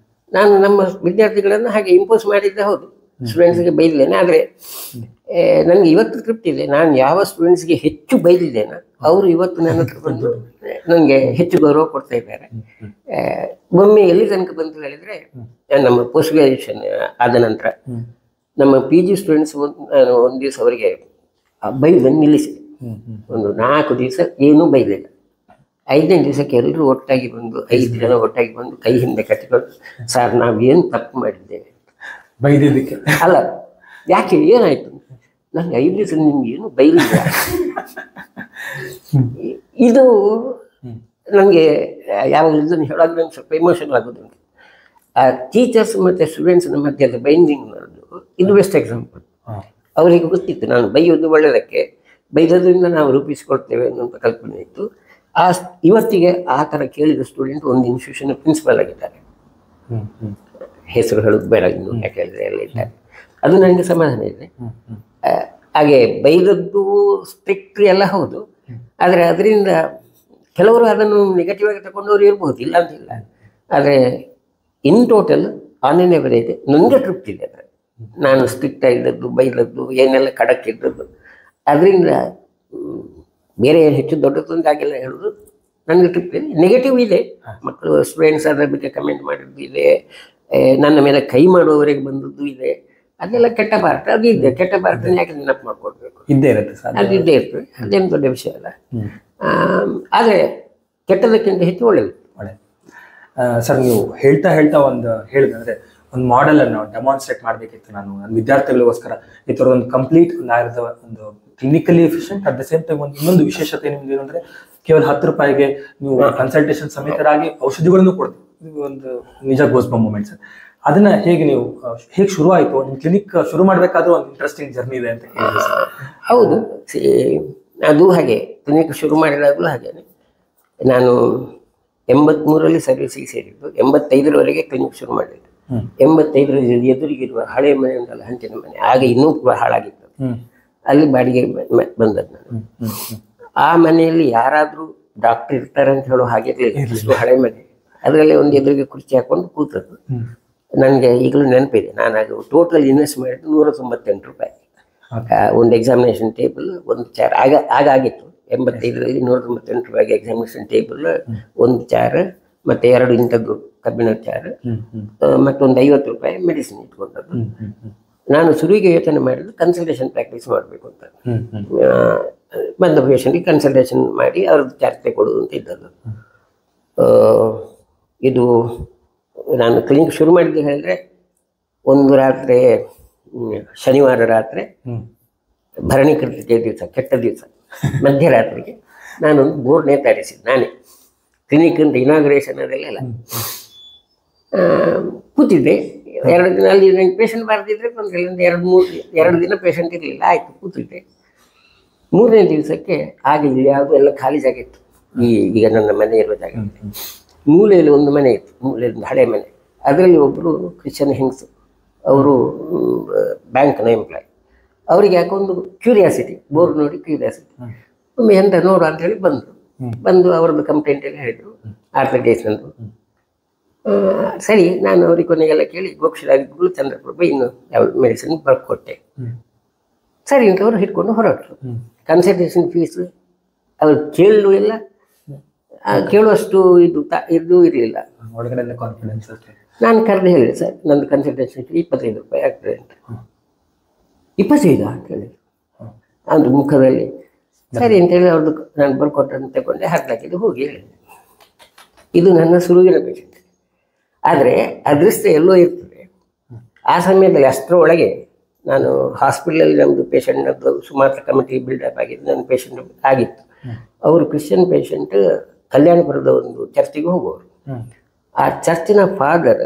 ನಾನು ನಮ್ಮ ವಿದ್ಯಾರ್ಥಿಗಳನ್ನು ಹಾಗೆ ಇಂಪೋಸ್ ಮಾಡಿದ್ದೆ ಹೌದು, ಸ್ಟೂಡೆಂಟ್ಸ್ಗೆ ಬೈದಿದ್ದೇನೆ. ಆದರೆ ನನಗೆ ಇವತ್ತು ತೃಪ್ತಿ ಇದೆ, ನಾನು ಯಾವ ಸ್ಟೂಡೆಂಟ್ಸ್ಗೆ ಹೆಚ್ಚು ಬೈದಿದ್ದೇನೆ ಅವರು ಇವತ್ತು ನನ್ನ ಹತ್ರ ಬಂದು ನನಗೆ ಹೆಚ್ಚು ಗೌರವ ಕೊಡ್ತಾ ಇದ್ದಾರೆ. ಒಮ್ಮೆ ಎಲ್ಲಿ ತನಕ ಬಂತು ಹೇಳಿದರೆ, ನಮ್ಮ ಪೋಸ್ಟ್ ಗ್ರಾಜುಯೇಷನ್ ಆದ ನಂತರ ನಮ್ಮ PG ಸ್ಟೂಡೆಂಟ್ಸ್ ಒಂದು ದಿವಸ ಅವರಿಗೆ ಬೈದನ್ನು ನಿಲ್ಲಿಸಿದೆ. ಒಂದು 4 ದಿವಸ ಏನೂ ಬೈಲಿಲ್ಲ. 5ನೇ ದಿವಸಕ್ಕೆ ಎಲ್ಲರೂ ಒಟ್ಟಾಗಿ ಬಂದು 5 ಜನ ಒಟ್ಟಾಗಿ ಬಂದು ಕೈ ಹಿಂದೆ ಕಟ್ಟಿಕೊಂಡು, ಸರ್ ನಾವೇನು ತಪ್ಪು ಮಾಡಿದ್ದೇವೆ ಬೈದಿದ್ದಕ್ಕೆ ಅಲ್ಲ, ಯಾಕೆ ಏನಾಯ್ತು, ನನಗೆ 5 ದಿವಸ ನಿಮ್ಗೆ ಏನು ಬೈಲಿಲ್ಲ. ಇದು ನನಗೆ ಯಾವಾಗ ಇದನ್ನು ಹೇಳೋದು ನಂಗೆ ಸ್ವಲ್ಪ ಎಮೋಷನಲ್ ಆಗೋದುಂಟು. ಆ ಟೀಚರ್ಸ್ ಮತ್ತು ಸ್ಟೂಡೆಂಟ್ಸ್ನ ಮಧ್ಯೆ ಬೈಂಡಿಂಗ್ ಮಾಡೋದು ಇದು ಬೆಸ್ಟ್ ಎಕ್ಸಾಂಪಲ್. ಅವರಿಗೆ ಗೊತ್ತಿತ್ತು ನಾನು ಬೈಯೋದು ಒಳ್ಳೆಯದಕ್ಕೆ, ಬೈಯೋದ್ರಿಂದ ನಾವು ರೂಪಿಸಿಕೊಳ್ತೇವೆ ಅನ್ನೋಂಥ ಕಲ್ಪನೆ ಇತ್ತು. ಇವತ್ತಿಗೆ ಆ ಥರ ಕೇಳಿದ ಸ್ಟೂಡೆಂಟ್ ಒಂದು ಇನ್ಸ್ಟಿಟ್ಯೂಷನ್ ಪ್ರಿನ್ಸಿಪಲ್ ಆಗಿದ್ದಾರೆ. ಹೆಸರು ಹೇಳೋದು ಬೇಡ ಇನ್ನು, ಯಾಕೆ ಹೇಳಿದ್ರೆ ಎಲ್ಲ ಇದ್ದಾರೆ. ಅದು ನನಗೆ ಸಮಾಧಾನ ಇದೆ. ಹಾಗೆ ಬೈದದ್ದು ಸ್ಟ್ರಿಕ್ಟ್ ಎಲ್ಲ ಹೌದು, ಆದರೆ ಅದರಿಂದ ಕೆಲವರು ಅದನ್ನು ನೆಗೆಟಿವ್ ಆಗಿ ತಗೊಂಡವರು ಇರ್ಬೋದು, ಇಲ್ಲ ಅಂತಿಲ್ಲ. ಆದರೆ in total on N average ನನಗೆ ತೃಪ್ತಿ ಇದೆ. ಅದರ ನಾನು ಸ್ಟ್ರಿಕ್ಟ್ ಆಗಿದ್ದದ್ದು, ಬೈದದ್ದು, ಏನೆಲ್ಲ ಖಡಕ್ಕಿದ್ದದ್ದು, ಅದರಿಂದ ಬೇರೆ ಏನು ಹೆಚ್ಚು ದೊಡ್ಡದೊಂದಾಗಿಲ್ಲ ಹೇಳೋದು ನನಗೆ ತೃಪ್ತಿ ಇದೆ. ನೆಗೆಟಿವ್ ಇದೆ, ಮಕ್ಕಳು ಸ್ಟೂಡೆಂಟ್ಸ್ ಅದರ ಬಗ್ಗೆ ಕಮೆಂಟ್ ಮಾಡಿದ್ದು ಇದೆ, ನನ್ನ ಮೇಲೆ ಕೈ ಮಾಡುವವರೆಗೆ ಬಂದದ್ದು ಇದೆ. ಅದೆಲ್ಲ ಕೆಟ್ಟ ಪಾರ್ಟ್, ಅದು ಇದೆ. ಕೆಟ್ಟ ಪಾರ್ಟನ್ನು ಯಾಕೆ ನೆನಪು ಮಾಡ್ಕೊಳ್ಬೇಕು, ಇದ್ದೇ ಇರುತ್ತೆ ಸರ್, ಅದು ಇದ್ದೇ ಇರ್ತದೆ. ಅದೇನು ದೊಡ್ಡ ವಿಷಯ ಅಲ್ಲ. ಆದರೆ ಕೆಟ್ಟದಕ್ಕಿಂತ ಹೆಚ್ಚು ಒಳ್ಳೆಯದು. ಒಳ್ಳೆ ಸರ್, ನೀವು ಹೇಳ್ತಾ ಒಂದು ಹೇಳಿದ್ರೆ ಒಂದು ಮಾಡೆಲ್ ಅನ್ನು ಡೆಮಾನ್ಸ್ಟ್ರೇಟ್ ಮಾಡಬೇಕಿತ್ತು ನಾನು ನನ್ನ ವಿದ್ಯಾರ್ಥಿಗಳಿಗೋಸ್ಕರ. ಈ ಥರ ಒಂದು ಕಂಪ್ಲೀಟ್ ಒಂದು clinically efficient, at the same time ಇನ್ನೊಂದು ವಿಶೇಷತೆ ನಿಮ್ದು ಏನಂದ್ರೆ ಕೇವಲ 10 ರೂಪಾಯಿಗೆ ನೀವು ಕನ್ಸಲ್ಟೇಷನ್ ಸಮೇತರಾಗಿ ಔಷಧಿಗಳನ್ನು ಕೊಡ್ತೀವಿ. ಇದು ಒಂದು ನಿಜ ಗೋಸ್ಬಂಪ್ ಮೂಮೆಂಟ್ ಸರ್. ಅದನ್ನ ಹೇಗೆ ನೀವು ಹೇಗೆ ಶುರು ಆಯಿತು ನಿಮ್ಮ ಕ್ಲಿನಿಕ್ ಶುರು ಮಾಡಬೇಕಾದ್ರೂ ಒಂದು ಇಂಟ್ರೆಸ್ಟಿಂಗ್ ಜರ್ನಿ ಇದೆ ಅಂತ ಹೇಳಿದ್ರಿ ಸರ್. ಹೌದು, ಅದು ಹಾಗೆ ಕ್ಲಿನಿಕ್ ಶುರು ಮಾಡಿದಾಗಲೂ ಹಾಗೇನೆ. ನಾನು 83ರಲ್ಲಿ ಸರ್ವಿಸಿಗೆ ಸೇರಿದ್ದು, 85ರವರೆಗೆ ಕ್ಲಿನಿಕ್ ಶುರು ಮಾಡಿದ್ದು. 85ರಲ್ಲಿ ಎದುರಿಗಿರುವ ಹಳೆ ಮನೆ ಉಂಟಲ್ಲ, ಹಂಚಿನ ಮನೆ, ಆಗ ಇನ್ನೂ ಹಾಳಾಗಿತ್ತು, ಅಲ್ಲಿ ಬಾಡಿಗೆ ಬಂದದ್ದು ನಾನು. ಆ ಮನೆಯಲ್ಲಿ ಯಾರಾದರೂ ಡಾಕ್ಟರ್ ಇರ್ತಾರೆ ಅಂತ ಹೇಳೋ ಹಾಗೆ ಇಷ್ಟು ಹಳೆ ಮನೆ, ಅದರಲ್ಲಿ ಒಂದು ಎದುರಿಗೆ ಕುರ್ಚಿ ಹಾಕೊಂಡು ಕೂತದ್ದು. ನನಗೆ ಈಗಲೂ ನೆನಪಿದೆ, ನಾನು ಆಗ ಟೋಟಲ್ ಇನ್ವೆಸ್ಟ್ ಮಾಡಿದ್ದು 198 ರೂಪಾಯಿ. ಒಂದು ಎಕ್ಸಾಮಿನೇಷನ್ ಟೇಬಲ್, ಒಂದು ಚೇರ್, ಆಗಿತ್ತು 85ರಲ್ಲಿ 198 ರೂಪಾಯಿಗೆ ಎಕ್ಸಾಮಿನೇಷನ್ ಟೇಬಲ್, ಒಂದು ಚೇರ್, ಮತ್ತು 2 ಇಂಥದ್ದು ಕಬ್ಬಿಣದ ಚೇರ್, ಮತ್ತೊಂದು 50 ರೂಪಾಯಿ ಮೆಡಿಸಿನ್ ಇಟ್ಕೊಂಡದ್ದು. ನಾನು ಶುರುವಿಗೆ ಯೋಚನೆ ಮಾಡಿದ್ದು ಕನ್ಸಲ್ಟೇಷನ್ ಪ್ರಾಕ್ಟೀಸ್ ಮಾಡಬೇಕು ಅಂತ. ಬಂದ ಪೇಷಂಟ್ಗೆ ಕನ್ಸಲ್ಟೇಷನ್ ಮಾಡಿ ಅವ್ರದ್ದು ಚಾರ್ಜ್ ತಗೊಳ್ಳೋದು ಅಂತ ಇದ್ದದ್ದು. ಇದು ನಾನು ಕ್ಲಿನಿಕ್ ಶುರು ಮಾಡಿದ್ದು ಹೇಳಿದ್ರೆ, ಒಂದು ರಾತ್ರಿ ಶನಿವಾರ ರಾತ್ರಿ ಭರಣಿ ಕೃತಿಕೆ ದಿವಸ, ಕೆಟ್ಟ ದಿವಸ, ಮಧ್ಯರಾತ್ರಿಗೆ ನಾನೊಂದು ಬೋರ್ಡ್ ನೇತಾಡಿಸಿದ್ದು ನಾನೇ. ಕ್ಲಿನಿಕ್ ಅಂತ ಇನಾಗ್ರೇಷನ್ ಅದೆಲ್ಲ ಕೂತಿದ್ದೆ. 2 ದಿನ ಅಲ್ಲಿ ನಂಗೆ ಪೇಷಂಟ್ ಬರ್ತಿದ್ರೆ ತೊಂದರೆ ಇಲ್ಲ, 2 ದಿನ ಪೇಷಂಟ್ ಇರಲಿಲ್ಲ, ಆಯಿತು ಕೂತಿದ್ದೆ. 3ನೇ ದಿವಸಕ್ಕೆ ಆಗ ಇಲ್ಲಿ ಯಾವುದು ಎಲ್ಲ ಖಾಲಿ ಜಾಗ ಇತ್ತು, ಈಗ ನನ್ನ ಮನೆ ಇರೋ ಜಾಗ. ಮೂಲೆಯಲ್ಲಿ ಒಂದು ಮನೆ ಇತ್ತು, ಮೂಲೆಯಲ್ಲಿ ಹಳೆ ಮನೆ. ಅದರಲ್ಲಿ ಒಬ್ಬರು ಕ್ರಿಶ್ಚಿಯನ್ ಹೆಂಗಸು, ಅವರು ಬ್ಯಾಂಕ್ನ ಎಂಪ್ಲಾಯ್. ಅವರಿಗೆ ಯಾಕೊಂದು ಕ್ಯೂರಿಯಾಸಿಟಿ, ಬೋರ್ಡ್ ನೋಡಿ ಕ್ಯೂರಿಯಾಸಿಟಿ, ಒಮ್ಮೆ ಎಂತ ನೋಡು ಅಂತ ಹೇಳಿ ಬಂದು ಅವ್ರದ್ದು ಕಂಪ್ಲೇಂಟ್ ಎಲ್ಲ ಹೇಳಿದರು. ಆರ್ಥೈಟಿಸ್ ಅಂದು ಸರಿ, ನಾನು ಅವ್ರಿಗೆ ಕೊನೆಗೆಲ್ಲ ಕೇಳಿ ಗೋಕ್ಷರಾದಿಗಳು ಚಂದ್ರಪ್ರಭು ಇನ್ನು ಯಾವ ಮೆಡಿಸಿನ್ ಬರ್ಕೊಟ್ಟೆ. ಸರಿ ಅಂತ ಅವರು ಹಿಡ್ಕೊಂಡು ಹೊರಟರು. ಕನ್ಸಲ್ಟೇಷನ್ ಫೀಸ್ ಅವ್ರು ಕೇಳಲು ಇಲ್ಲ, ಕೇಳುವಷ್ಟು ಇದು ಇರಲಿಲ್ಲ. ಒಳಗಡೆ ಕಾನ್ಫಿಡೆನ್ಸ್. ನಾನು ಕರೆದು ಹೇಳಿದೆ, ಸರ್ ನಂದು ಕನ್ಸಲ್ಟೇಷನ್ ಫೀ 25 ರೂಪಾಯಿ ಆಗ್ತದೆ ಅಂತ. 25 ಅಂತ ಹೇಳಿದ್ರು ಅದು ಮುಖದಲ್ಲಿ. ಸರಿ ಅಂತೇಳಿ ಅವ್ರದ್ದು ನಾನು ಬರ್ಕೊಟ್ಟನ್ನು ತಗೊಂಡೆ, ಹಾಕ್ಲಾಕಿದ್ದು ಹೋಗಿ ಹೇಳಿದೆ, ಇದು ನನ್ನ ಸುರುವಿನ ಪೇಷಂಟ್. ಆದರೆ ಅದೃಷ್ಟ ಎಲ್ಲೋ ಇರ್ತದೆ. ಆ ಸಮಯದಲ್ಲಿ ಅಷ್ಟರೊಳಗೆ ನಾನು ಹಾಸ್ಪಿಟಲಲ್ಲಿ ನಮ್ಮದು ಪೇಷಂಟ್ನದ್ದು ಸುಮಾರು ಕಮಿಟಿ ಬಿಲ್ಡಪ್ ಆಗಿದ್ದು, ನನ್ನ ಪೇಷಂಟ್ ಆಗಿತ್ತು. ಅವರು ಕ್ರಿಶ್ಚಿಯನ್ ಪೇಷಂಟ್, ಕಲ್ಯಾಣಪುರದ ಒಂದು ಚರ್ಚಿಗೆ ಹೋಗುವವರು. ಆ ಚರ್ಚಿನ ಫಾದರ್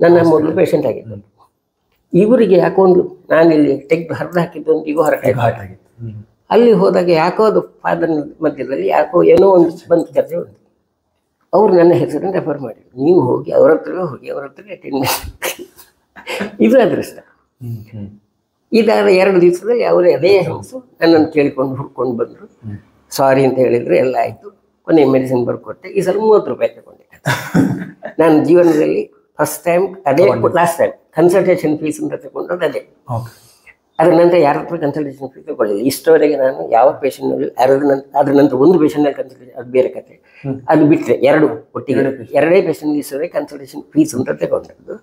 ನನ್ನ ಮೊದಲು ಪೇಷಂಟ್ ಆಗಿದ್ದು. ಇವರಿಗೆ ಯಾಕೋ ಒಂದು ನಾನಿಲ್ಲಿ ತೆಗೆದು ಹರಿದು ಹಾಕಿದ್ದು ಒಂದು ಈಗ ಹೊರಟಾಗಿತ್ತು. ಅಲ್ಲಿ ಹೋದಾಗ ಯಾಕೋ ಅದು ಫಾದರ್ನ ಮಧ್ಯದಲ್ಲಿ ಯಾಕೋ ಏನೋ ಒಂದು ಬಂದು ಚರ್ಚೆ ಉಂಟು. ಅವರು ನನ್ನ ಹೆಸರನ್ನು ರೆಫರ್ ಮಾಡಿದ್ರು, ನೀವು ಹೋಗಿ ಅವ್ರ ಹತ್ರವೇ ಹೋಗಿ ಅವ್ರ ಹತ್ರ ಅಟೆಂಡ್. ಇದು ಅದೃಷ್ಟ. ಇದಾದ 2 ದಿವಸದಲ್ಲಿ ಅವರೇ ಅದೇ ಹೆಂಗಸು ನನ್ನನ್ನು ಕೇಳಿಕೊಂಡು ಹುಡ್ಕೊಂಡು ಬಂದರು. ಸಾರಿ ಅಂತ ಹೇಳಿದರೆ ಎಲ್ಲ ಆಯಿತು. ಕೊನೆ ಮೆಡಿಸಿನ್ ಬರ್ಕೊಟ್ಟೆ. ಈ ಸಲ 30 ರೂಪಾಯಿ ತಗೊಂಡೆ. ನಾನು ಜೀವನದಲ್ಲಿ ಫಸ್ಟ್ ಟೈಮ್ ಅದೇ, ಲಾಸ್ಟ್ ಟೈಮ್ ಕನ್ಸಲ್ಟೇಷನ್ ಫೀಸ್ ಅಂತ ತಗೊಂಡದ್ದು ಅದೇ. ಅದ್ರ ನಂತರ ಯಾರ ಹತ್ರ ಕನ್ಸಲ್ಟೇಷನ್ ಫೀಸ್ ತಗೊಳ್ಳಿಲ್ಲ ಇಷ್ಟವರೆಗೆ. ನಾನು ಯಾವ ಪೇಷಂಟ್ನಲ್ಲಿ ಅದ್ರ ನಂತರ ಒಂದು ಪೇಷಂಟ್ನಲ್ಲಿ ಕನ್ಸಲ್ಟೇಷನ್, ಅದು ಬೇರೆ ಕತೆ. ಅದು ಬಿಟ್ಟರೆ 2 ಒಟ್ಟಿಗೆ 2 ಪೇಷಂಟ್ಗೆ ಇಷ್ಟವರೆಗೆ ಕನ್ಸಲ್ಟೇಷನ್ ಫೀಸ್ ಅಂತ ತಗೊಂಡದ್ದು.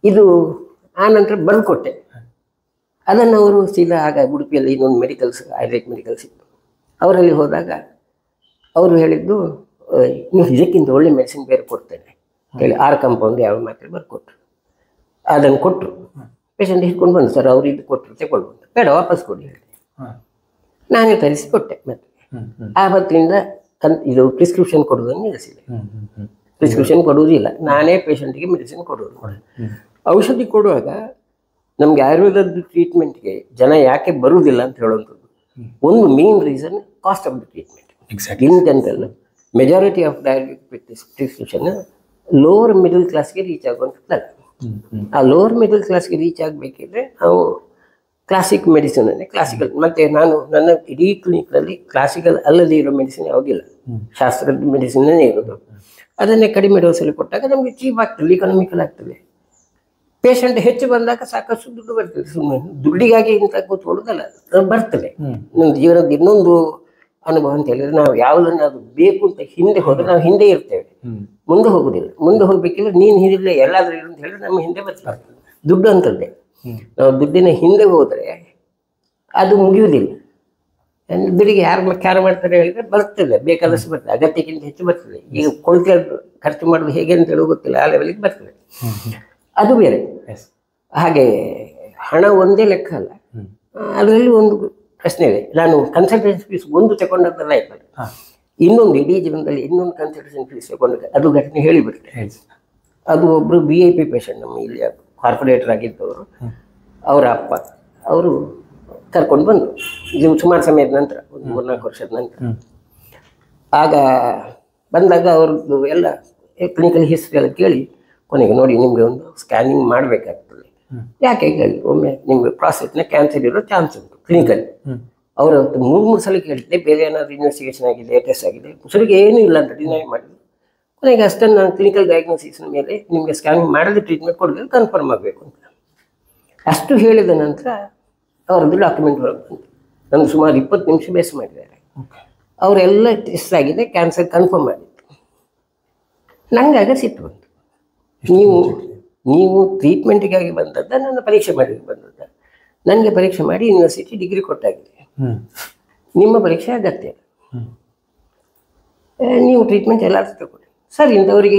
ಇದು ಆ ನಂತರ ಬರ್ಕೊಟ್ಟೆ. ಅದನ್ನು ಅವರು ಸೀದಾ ಆಗ ಉಡುಪಿಯಲ್ಲಿ ಇನ್ನೊಂದು ಮೆಡಿಕಲ್ಸ್, ಆಯುರ್ವೇದಿಕ್ ಮೆಡಿಕಲ್ಸ್ ಇತ್ತು, ಅವರಲ್ಲಿ ಹೋದಾಗ ಅವರು ಹೇಳಿದ್ದು, ನೀವು ಇದಕ್ಕಿಂತ ಒಳ್ಳೆ ಮೆಡಿಸಿನ್ ಬೇರೆ ಕೊಡ್ತೇನೆ ಹೇಳಿ 6 ಕಾಂಪೌಂಡ್ ಯಾವ ಮಾತ್ರೆ ಬರ್ಕೊಟ್ರು. ಅದನ್ನು ಕೊಟ್ಟರು. ಪೇಷಂಟ್ ಹಿಡ್ಕೊಂಡು ಬಂದು, ಸರ್ ಅವ್ರು ಇದು ಕೊಟ್ಟರು ತಗೊಳ್ಬೋದು, ಬೇಡ ವಾಪಸ್ ಕೊಡಿ ಹೇಳಿ. ನಾನೇ ತರಿಸಿ ಕೊಟ್ಟೆ. ಮತ್ತೆ ಆವತ್ತಿನಿಂದ ಇದು ಪ್ರಿಸ್ಕ್ರಿಪ್ಷನ್ ಕೊಡುವುದನ್ನು ನಿಲ್ಲಿಸಿದೆ. ಪ್ರಿಸ್ಕ್ರಿಪ್ಷನ್ ಕೊಡುವುದಿಲ್ಲ, ನಾನೇ ಪೇಷಂಟ್ಗೆ ಮೆಡಿಸಿನ್ ಕೊಡೋದು. ಔಷಧಿ ಕೊಡುವಾಗ ನಮಗೆ ಆಯುರ್ವೇದದ ಟ್ರೀಟ್ಮೆಂಟ್ಗೆ ಜನ ಯಾಕೆ ಬರುವುದಿಲ್ಲ ಅಂತ ಹೇಳುವಂಥದ್ದು ಒಂದು main reason, cost of the treatment. In general majority of diabetic prescription lower middle ಕ್ಲಾಸ್ಗೆ ರೀಚ್ ಆಗುವಂಥದ್ದಲ್ಲ. ಆ ಲೋವರ್ ಮಿಡಲ್ ಕ್ಲಾಸ್ಗೆ ರೀಚ್ ಆಗಬೇಕಿದ್ರೆ ನಾವು ಕ್ಲಾಸಿಕ್ ಮೆಡಿಸಿನನ್ನೇ, ಕ್ಲಾಸಿಕಲ್. ಮತ್ತು ನಾನು ನನ್ನ ಇಡೀ ಕ್ಲಿನಿಕ್ನಲ್ಲಿ ಕ್ಲಾಸಿಕಲ್ ಅಲ್ಲದೇ ಇರೋ ಮೆಡಿಸಿನ್ ಯಾವುದಿಲ್ಲ, ಶಾಸ್ತ್ರದ ಮೆಡಿಸಿನ್ನೇ ಇರೋದು. ಅದನ್ನೇ ಕಡಿಮೆ ಡೋಸಲ್ಲಿ ಕೊಟ್ಟಾಗ ನಮಗೆ ಚೀಪ್ ಆಗ್ತದೆ, ಇಕನಾಮಿಕಲ್ ಆಗ್ತದೆ. ಪೇಷಂಟ್ ಹೆಚ್ಚು ಬಂದಾಗ ಸಾಕಷ್ಟು ದುಡ್ಡು ಬರ್ತದೆ. ಸುಮ್ಮನೆ ದುಡ್ಡಿಗಾಗಿ ಇಂಥ ಕೂತ್ಕೊಳ್ಳೋದಲ್ಲ, ಬರ್ತದೆ. ನನ್ನ ಜೀವನದ ಇನ್ನೊಂದು ಅನುಭವ ಅಂತ ಹೇಳಿದ್ರೆ, ನಾವು ಯಾವುದನ್ನು ಅದು ಬೇಕು ಅಂತ ಹಿಂದೆ ಹೋದ್ರೆ ನಾವು ಹಿಂದೆ ಇರ್ತೇವೆ, ಮುಂದೆ ಹೋಗೋದಿಲ್ಲ. ಮುಂದೆ ಹೋಗ್ಬೇಕಿಲ್ಲ, ನೀನು ಹಿಂದಿಲ್ಲ ಎಲ್ಲಾದ್ರೂ ಇರು ಅಂತ ಹೇಳಿದ್ರೆ ನಮ್ಮ ಹಿಂದೆ ಬರ್ತದೆ. ದುಡ್ಡು ಅಂತದ್ದೇ, ನಾವು ದುಡ್ಡಿನ ಹಿಂದೆ ಹೋದರೆ ಅದು ಮುಗಿಯುವುದಿಲ್ಲ. ದುಡ್ಡಿಗೆ ಯಾರು ಕ್ಯಾರ ಮಾಡ್ತಾರೆ ಹೇಳಿದ್ರೆ ಬರ್ತದೆ, ಬೇಕಾದಷ್ಟು ಬರ್ತದೆ, ಅಗತ್ಯಕ್ಕಿಂತ ಹೆಚ್ಚು ಬರ್ತದೆ. ಈಗ ಕೊಳತೆ ಖರ್ಚು ಮಾಡೋದು ಹೇಗೆ ಅಂತ ಹೇಳೋ ಗೊತ್ತಿಲ್ಲ, ಆ ಲೆವೆಲಿಗೆ ಬರ್ತದೆ. ಅದು ಬೇರೆ. ಹಾಗೆ ಹಣ ಒಂದೇ ಲೆಕ್ಕ ಅಲ್ಲ, ಅದರಲ್ಲಿ ಒಂದು ಪ್ರಶ್ನೆ ಇದೆ. ನಾನು ಕನ್ಸಲ್ಟೇಷನ್ ಫೀಸ್ ಒಂದು ತಗೊಂಡದ್ದಲ್ಲ ಇರ್ತದೆ, ಇನ್ನೊಂದು ಇಡೀ ಜೀವನದಲ್ಲಿ ಇನ್ನೊಂದು ಕನ್ಸಲ್ಟೇಷನ್ ಫೀಸ್ ತಗೊಂಡು ಅದು ಘಟನೆ ಹೇಳಿಬಿಡ್ತೆ. ಅದು ಒಬ್ಬರು VIP ಪೇಷಂಟ್, ನಮ್ಮ ಇಲ್ಲಿ ಕಾರ್ಪೊರೇಟರ್ ಆಗಿದ್ದವರು, ಅವರ ಅಪ್ಪ, ಅವರು ಕರ್ಕೊಂಡು ಬಂದರು. ಇದು ಸುಮಾರು ಸಮಯದ ನಂತರ, ಒಂದು 3-4 ವರ್ಷದ ನಂತರ. ಆಗ ಬಂದಾಗ ಅವ್ರದ್ದು ಎಲ್ಲ ಕ್ಲಿನಿಕಲ್ ಹಿಸ್ಟ್ರಿ ಎಲ್ಲ ಕೇಳಿ, ಕೊನೆಗೆ ನೋಡಿ ನಿಮಗೆ ಒಂದು ಸ್ಕ್ಯಾನಿಂಗ್ ಮಾಡಬೇಕಾಗ್ತದೆ. ಯಾಕೆ ಕೇಳಿ, ಒಮ್ಮೆ ನಿಮಗೆ ಪ್ರಾಸ್ಟೇಟ್ನ ಕ್ಯಾನ್ಸರ್ ಇರೋ ಚಾನ್ಸ್ ಉಂಟು ಕ್ಲಿನಿಕಲ್. ಅವರು 3 ಸಲ ಕೇಳಿದ್ದೆ, ಬೇರೆ ಏನಾದರೂ ಇನ್ವೆಸ್ಟಿಗೇಷನ್ ಆಗಿದೆ, ಟೆಸ್ಟ್ ಆಗಿದೆ, ಸರಿಗೆ ಏನೂ ಇಲ್ಲ ಅಂತ ಡಿನೈ ಮಾಡಿದ್ರು. ಕೊನೆಗೆ ಅಷ್ಟನ್ನು ನಾನು ಕ್ಲಿನಿಕಲ್ ಡಯಾಗ್ನೋಸಿಸ್ನ ಮೇಲೆ ನಿಮಗೆ ಸ್ಕ್ಯಾನಿಂಗ್ ಮಾಡದೆ ಟ್ರೀಟ್ಮೆಂಟ್ ಕೊಡೋದು ಕನ್ಫರ್ಮ್ ಆಗಬೇಕು ಅಂತ ಅಷ್ಟು ಹೇಳಿದ ನಂತರ ಅವರದ್ದು ಡಾಕ್ಯುಮೆಂಟ್ ಹೊರಗೆ ಬಂತು. ನನಗೆ ಸುಮಾರು 20 ನಿಮಿಷ ಬೇಸ್ ಮಾಡಿದ್ದಾರೆ. ಅವರೆಲ್ಲ ಟೆಸ್ಟ್ ಆಗಿದೆ, ಕ್ಯಾನ್ಸರ್ ಕನ್ಫರ್ಮ್ ಆಗಿತ್ತು. ನನಗಾಗ ಸಿಟ್ಟು ಬಂತು, ನೀವು ಟ್ರೀಟ್ಮೆಂಟಿಗಾಗಿ ಬಂದದ್ದ, ನನ್ನ ಪರೀಕ್ಷೆ ಮಾಡಿ ಬಂದದ್ದ? ನನಗೆ ಪರೀಕ್ಷೆ ಮಾಡಿ ಯೂನಿವರ್ಸಿಟಿ ಡಿಗ್ರಿ ಕೊಟ್ಟಾಗಿದೆ, ನಿಮ್ಮ ಪರೀಕ್ಷೆ ಅಗತ್ಯ, ನೀವು ಟ್ರೀಟ್ಮೆಂಟ್ ಎಲ್ಲರೂ ತಗೊಳ್ಳಿ. ಸರಿ ಇಂಥವರಿಗೆ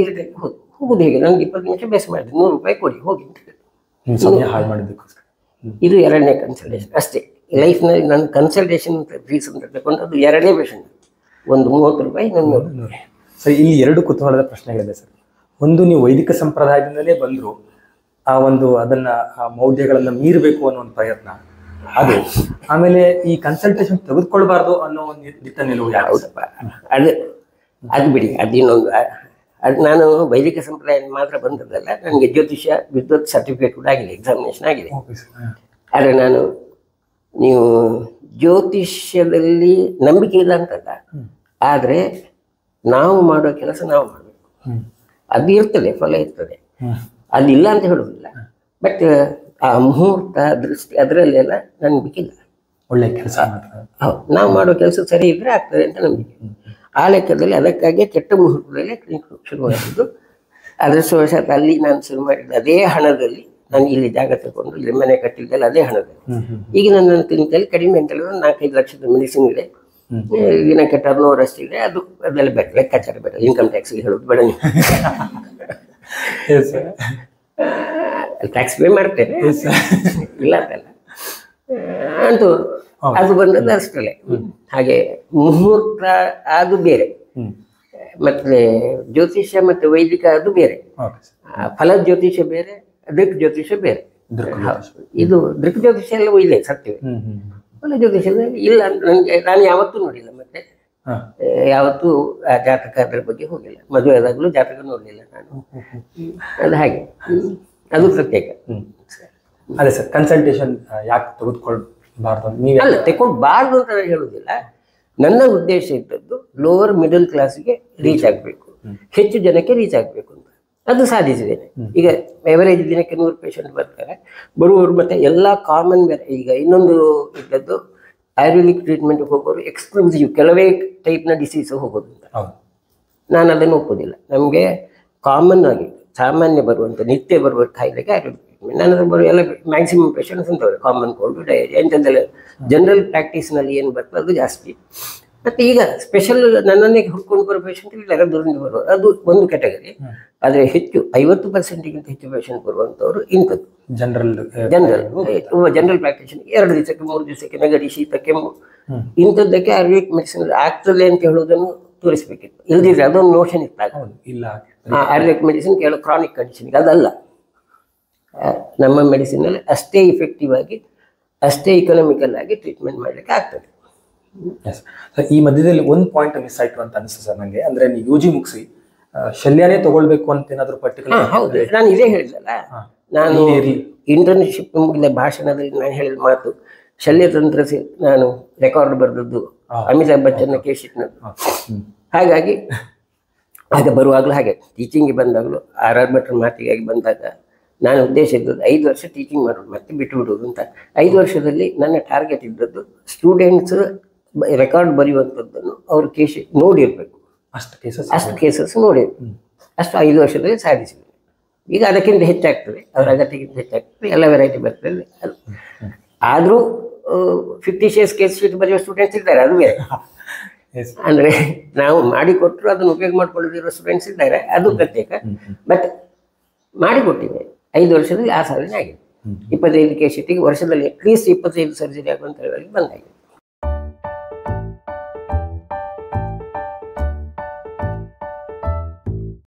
ಹೋಗುದು ಹೇಗೆ? ನನಗೆ 20 ನಿಮಿಷ ಬೇಸ್ ಮಾಡಿದೆ, 100 ರೂಪಾಯಿ ಕೊಡಿ ಹೋಗಿ ಅಂತ ಹೇಳಿ. ಇದು 2ನೇ ಕನ್ಸಲ್ಟೇಷನ್ ಅಷ್ಟೇ ಲೈಫ್ನಲ್ಲಿ. ನನ್ನ ಕನ್ಸಲ್ಟೇಷನ್ ಫೀಸ್ ಅಂತ ತಗೊಂಡು ಅದು 2 ಪೇಷಂಟ್, ಒಂದು 30 ರೂಪಾಯಿ, ಇನ್ನೊಂದು 100 ರೂಪಾಯಿ. ಸರ್, ಇಲ್ಲಿ 2 ಕುತೂಹಲದ ಪ್ರಶ್ನೆಗಳಿದೆ ಸರ್. ಒಂದು, ನೀವು ವೈದಿಕ ಸಂಪ್ರದಾಯದಿಂದಲೇ ಬಂದರು, ಆ ಒಂದು ಅದನ್ನ ಆ ಮೌಲ್ಯಗಳನ್ನು ಮೀರಬೇಕು ಅನ್ನೋ ಒಂದು ಪ್ರಯತ್ನ ಅದು. ಆಮೇಲೆ ಈ ಕನ್ಸಲ್ಟೇಷನ್ ತೆಗೆದುಕೊಳ್ಬಾರ್ದು ಅನ್ನೋ ಒಂದು ದಿಟ್ಟ ನಿಲುವು ಯಾವುದಪ್ಪ? ಅದು ಬಿಡಿ, ಅದಿನ್ನೊಂದು. ಅದು ನಾನು ವೈದಿಕ ಸಂಪ್ರದಾಯ ಮಾತ್ರ ಬಂದದ್ದಲ್ಲ, ನನಗೆ ಜ್ಯೋತಿಷ್ಯ ವಿದ್ವತ್ ಸರ್ಟಿಫಿಕೇಟ್ ಕೂಡ ಆಗಿದೆ, ಎಕ್ಸಾಮಿನೇಷನ್ ಆಗಿದೆ. ಆದರೆ ನೀವು ಜ್ಯೋತಿಷ್ಯದಲ್ಲಿ ನಂಬಿಕೆ ಇಲ್ಲ ಅಂತಲ್ಲ, ಆದರೆ ನಾವು ಮಾಡೋ ಕೆಲಸ ನಾವು ಮಾಡಬೇಕು. ಅದು ಇರ್ತದೆ, ಫಲ ಇರ್ತದೆ, ಅದಿಲ್ಲ ಅಂತ ಹೇಳೋದಿಲ್ಲ. ಬಟ್ ಆ ಮುಹೂರ್ತ ದೃಷ್ಟಿ ಅದರಲ್ಲೆಲ್ಲ ನಂಬಿಕಿಲ್ಲ. ಒಳ್ಳೆ ಕೆಲಸ. ಹೌದು, ನಾವು ಮಾಡೋ ಕೆಲಸ ಸರಿ ಇದ್ರೆ ಆಗ್ತದೆ ಅಂತ ನಂಬಿಕೆ. ಆ ಲೆಕ್ಕದಲ್ಲಿ ಅದಕ್ಕಾಗಿ ಕೆಟ್ಟ ಮುಹೂರ್ತದಲ್ಲೇ ಕ್ಲಿನಿಕ್ ಶುರುವಾಗಿದ್ದು, ಅದೃಷ್ಟವಶಾತ್ ಅಲ್ಲಿ ನಾನು ಶುರು ಮಾಡಿದ ಅದೇ ಹಣದಲ್ಲಿ ನಾನು ಇಲ್ಲಿ ಜಾಗ ತಗೊಂಡು ಇಲ್ಲಿ ಮನೆ ಕಟ್ಟಿದ್ದಲ್ಲ ಅದೇ ಹಣದಲ್ಲಿ. ಈಗ ನನ್ನ ಕ್ಲಿನಿಕಲ್ಲಿ ಕಡಿಮೆ ಅಂತ ಹೇಳಿದ್ರೆ 4-5 ಲಕ್ಷದ ಮೆಡಿಸಿನ್ ಇದೆ, ದಿನಕ್ಕೆ ಟರ್ನೋವರ್ ಅಷ್ಟಿದೆ. ಅದೆಲ್ಲ ಬೇಡ, ಲೆಕ್ಕಾಚಾರ ಬೇಡ, ಇನ್ಕಮ್ ಟ್ಯಾಕ್ಸ್ಗೆ ಹೇಳೋದು ಬೇಡ. ನೀವು ಟ್ಯಾಕ್ಸ್ ಪೇ ಮಾಡ್ತೇನೆ, ಇಲ್ಲ ಅಂತಲ್ಲ, ಅಂತೂ ಅದು ಬಂದದ್ದು ಅಷ್ಟೇ. ಹಾಗೆ ಮುಹೂರ್ತ ಅದು ಬೇರೆ, ಮತ್ತೆ ಜ್ಯೋತಿಷ್ಯ ಮತ್ತೆ ವೈದಿಕ ಅದು ಬೇರೆ, ಫಲ ಜ್ಯೋತಿಷ್ಯ ಬೇರೆ, ದೃಕ್ ಜ್ಯೋತಿಷ್ಯ ಬೇರೆ. ಇದು ದೃಕ್ ಜ್ಯೋತಿಷ್ಯ ಎಲ್ಲ ಒಯ್ದೆ ಸತ್ಯವೇ, ಫಲ ಜ್ಯೋತಿಷ್ಯ ಇಲ್ಲ ನನಗೆ. ನಾನು ಯಾವತ್ತೂ ನೋಡಿಲ್ಲ, ಮತ್ತೆ ಯಾವತ್ತೂ ಆ ಜಾತಕ ಅದ್ರ ಬಗ್ಗೆ ಹೋಗಿಲ್ಲ. ಮದುವೆ ಆದಾಗಲೂ ಜಾತಕ ನೋಡಲಿಲ್ಲ ನಾನು. ಅದು ಹಾಗೆ, ಅದು ಪ್ರತ್ಯೇಕ. ಅದೇ ಸರ್, ಕನ್ಸಲ್ಟೇಷನ್ ಯಾಕೆ ತೆಗೆದುಕೊಳ್ಬಾರ್ದು? ಅಲ್ಲ, ತೆಗೆದುಕೊಳ್ಬಾರ್ದು ಅಂತ ನಾನು ಹೇಳುವುದಿಲ್ಲ. ನನ್ನ ಉದ್ದೇಶ ಇದ್ದದ್ದು ಲೋವರ್ ಮಿಡಲ್ ಕ್ಲಾಸ್ಗೆ ರೀಚ್ ಆಗಬೇಕು, ಹೆಚ್ಚು ಜನಕ್ಕೆ ರೀಚ್ ಆಗಬೇಕು ಅಂತ. ಅದು ಸಾಧಿಸಿದ್ದೇನೆ. ಈಗ ಎವರೇಜ್ ದಿನಕ್ಕೆ 100 ಪೇಷಂಟ್ ಬರ್ತಾರೆ, ಬರುವವರು ಮತ್ತೆ ಎಲ್ಲ ಕಾಮನ್ ಬೇರೆ. ಈಗ ಇನ್ನೊಂದು ಇದ್ದದ್ದು ಆಯುರ್ವೇದಿಕ್ ಟ್ರೀಟ್ಮೆಂಟ್ಗೆ ಹೋಗೋರು ಎಕ್ಸ್ಕ್ಲೂಸಿವ್ ಕೆಲವೇ ಟೈಪ್ನ ಡಿಸೀಸ್ ಹೋಗೋದು ಅಂತ. ನಾನು ಅದನ್ನು ಒಪ್ಪೋದಿಲ್ಲ. ನಮಗೆ ಕಾಮನ್ ಆಗಿ ಸಾಮಾನ್ಯ ಬರುವಂಥ ನಿತ್ಯ ಬರುವ ಕಾಯಿಲೆಗೆ ಆಯುರ್ವೇದಿಕ್ ಟ್ರೀಟ್ಮೆಂಟ್. ನನ್ನ ಬರುವ ಎಲ್ಲ ಮ್ಯಾಕ್ಸಿಮಮ್ ಪೇಷಂಟ್ಸ್ ಅಂತವ್ರೆ, ಕಾಮನ್ ಕೋಲ್ಡ್, ಡಯೇರಿಯಾ ಇಂಥದ್ದೆಲ್ಲ ಜನರಲ್ ಪ್ರಾಕ್ಟೀಸ್ನಲ್ಲಿ ಏನು ಬರ್ತದೆ ಅದು ಜಾಸ್ತಿ. ಮತ್ತು ಈಗ ಸ್ಪೆಷಲ್ ನನ್ನನ್ನೇ ಹುಡ್ಕೊಂಡು ಬರೋ ಪೇಷಂಟ್ ಇದ್ದಾರೆ, ದೂರದಿಂದ ಬರುವರು, ಅದು ಒಂದು ಕ್ಯಾಟಗರಿ. ಆದರೆ ಹೆಚ್ಚು 50%ಗಿಂತ ಹೆಚ್ಚು ಪೇಷಂಟ್ ಬರುವಂಥವ್ರು ಇಂಥದ್ದು ಜನರಲ್ ಪ್ರಾಕ್ಟೀಷನ್. 2 ದಿವಸಕ್ಕೆ 3 ದಿವಸಕ್ಕೆ ನೆಗಡಿ, ಶೀತ, ಕೆಮ್ಮು, ಇಂಥದ್ದಕ್ಕೆ ಆಯುರ್ವೇದಿಕ್ ಮೆಡಿಸಿನ್ ಆಗ್ತದೆ ಅಂತ ಹೇಳೋದನ್ನು ತೋರಿಸ್ಬೇಕಿತ್ತು. ಇಲ್ದಿದ್ರೆ ಅದೊಂದು ನೋಷನ್ ಇತ್ತಾಗ. ಆಯುರ್ವೇದಿಕ್ ಮೆಡಿಸಿನ್ ಕೆಲವು ಕ್ರಾನಿಕ್ ಕಂಡೀಷನ್ಗೆ, ಅದಲ್ಲ. ನಮ್ಮ ಮೆಡಿಸಿನಲ್ಲಿ ಅಷ್ಟೇ ಇಫೆಕ್ಟಿವ್ ಆಗಿ, ಅಷ್ಟೇ ಇಕನಾಮಿಕಲ್ ಆಗಿ ಟ್ರೀಟ್ಮೆಂಟ್ ಮಾಡಲಿಕ್ಕೆ ಆಗ್ತದೆ. ಈ ಮಧ್ಯದಲ್ಲಿ ಒಂದು ಪಾಯಿಂಟ್ ಮಿಸ್ ಆಯ್ತು ಅಂತ ಅನಿಸ್ತದೆ ಸರ್ ನನಗೆ. ಅಂದ್ರೆ ನೀವು UG ಮುಗಿಸಿ ಶಲ್ಯನೇ ತಗೊಳ್ಬೇಕು ಅಂತ ಏನಾದ್ರು ಪರ್ಟಿಕ್ಯುಲರ್? ಹೌದು, ನಾನು ಇದೇ ಹೇಳಿದಲ್ಲ, ನಾನು ಇಂಟರ್ನ್ಶಿಪ್ ಮುಗಿದ ಭಾಷಣದಲ್ಲಿ ನಾನು ಹೇಳಿದ ಮಾತು, ಶಲ್ಯತಂತ್ರ ನಾನು ರೆಕಾರ್ಡ್ ಬರೆದದ್ದು ಅಮಿತಾಬ್ ಬಚ್ಚನ್ನ ಕೇಶಿಟ್ನದ್ದು. ಹಾಗಾಗಿ ಆಗ ಬರುವಾಗಲೂ ಹಾಗೆ ಟೀಚಿಂಗಿಗೆ ಬಂದಾಗಲೂ RR ಭಟ್ರ ಮಾತಿಗಾಗಿ ಬಂದಾಗ ನಾನು ಉದ್ದೇಶ ಇದ್ದದ್ದು 5 ವರ್ಷ ಟೀಚಿಂಗ್ ಮಾಡೋದು ಮತ್ತೆ ಬಿಟ್ಟು ಬಿಡೋದು ಅಂತ. 5 ವರ್ಷದಲ್ಲಿ ನನ್ನ ಟಾರ್ಗೆಟ್ ಇದ್ದದ್ದು ಸ್ಟೂಡೆಂಟ್ಸ್ ರೆಕಾರ್ಡ್ ಬರೆಯುವಂಥದ್ದನ್ನು ಅವರು ನೋಡಿರಬೇಕು. ಅಷ್ಟು ಕೇಸಸ್ ನೋಡಿ, ಅಷ್ಟು 5 ವರ್ಷದಲ್ಲಿ ಸಾಧಿಸಿದೆ. ಈಗ ಅದಕ್ಕಿಂತ ಹೆಚ್ಚಾಗ್ತದೆ, ಅವರ ಅಗತ್ಯಕ್ಕಿಂತ ಹೆಚ್ಚಾಗ್ತದೆ, ಎಲ್ಲ ವೆರೈಟಿ ಬರ್ತದೆ. ಆದರೂ 50 ಶೇರ್ಸ್ ಕೇಸ್ ಶೀಟ್ ಬರೆಯುವ ಸ್ಟೂಡೆಂಟ್ಸ್ ಇದ್ದಾರೆ, ಅದು ಬೇರೆ. ಅಂದರೆ ನಾವು ಮಾಡಿಕೊಟ್ಟರು ಅದನ್ನು ಉಪಯೋಗ ಮಾಡ್ಕೊಳ್ಳೋದಿರೋ ಸ್ಟೂಡೆಂಟ್ಸ್ ಇದ್ದಾರೆ, ಅದು ಪ್ರತ್ಯೇಕ. ಬಟ್ ಮಾಡಿಕೊಟ್ಟಿದೆ 5 ವರ್ಷದಲ್ಲಿ ಆ ಸಾಧನೆ ಆಗಿದೆ. 25 ಕೇಸ್ ಶೀಟಿಗೆ ವರ್ಷದಲ್ಲಿ ಅಟ್ಲೀಸ್ಟ್ 25 ಸರ್ಜರಿ ಆಗುವಂಥ ಬಂದಾಗಿದೆ.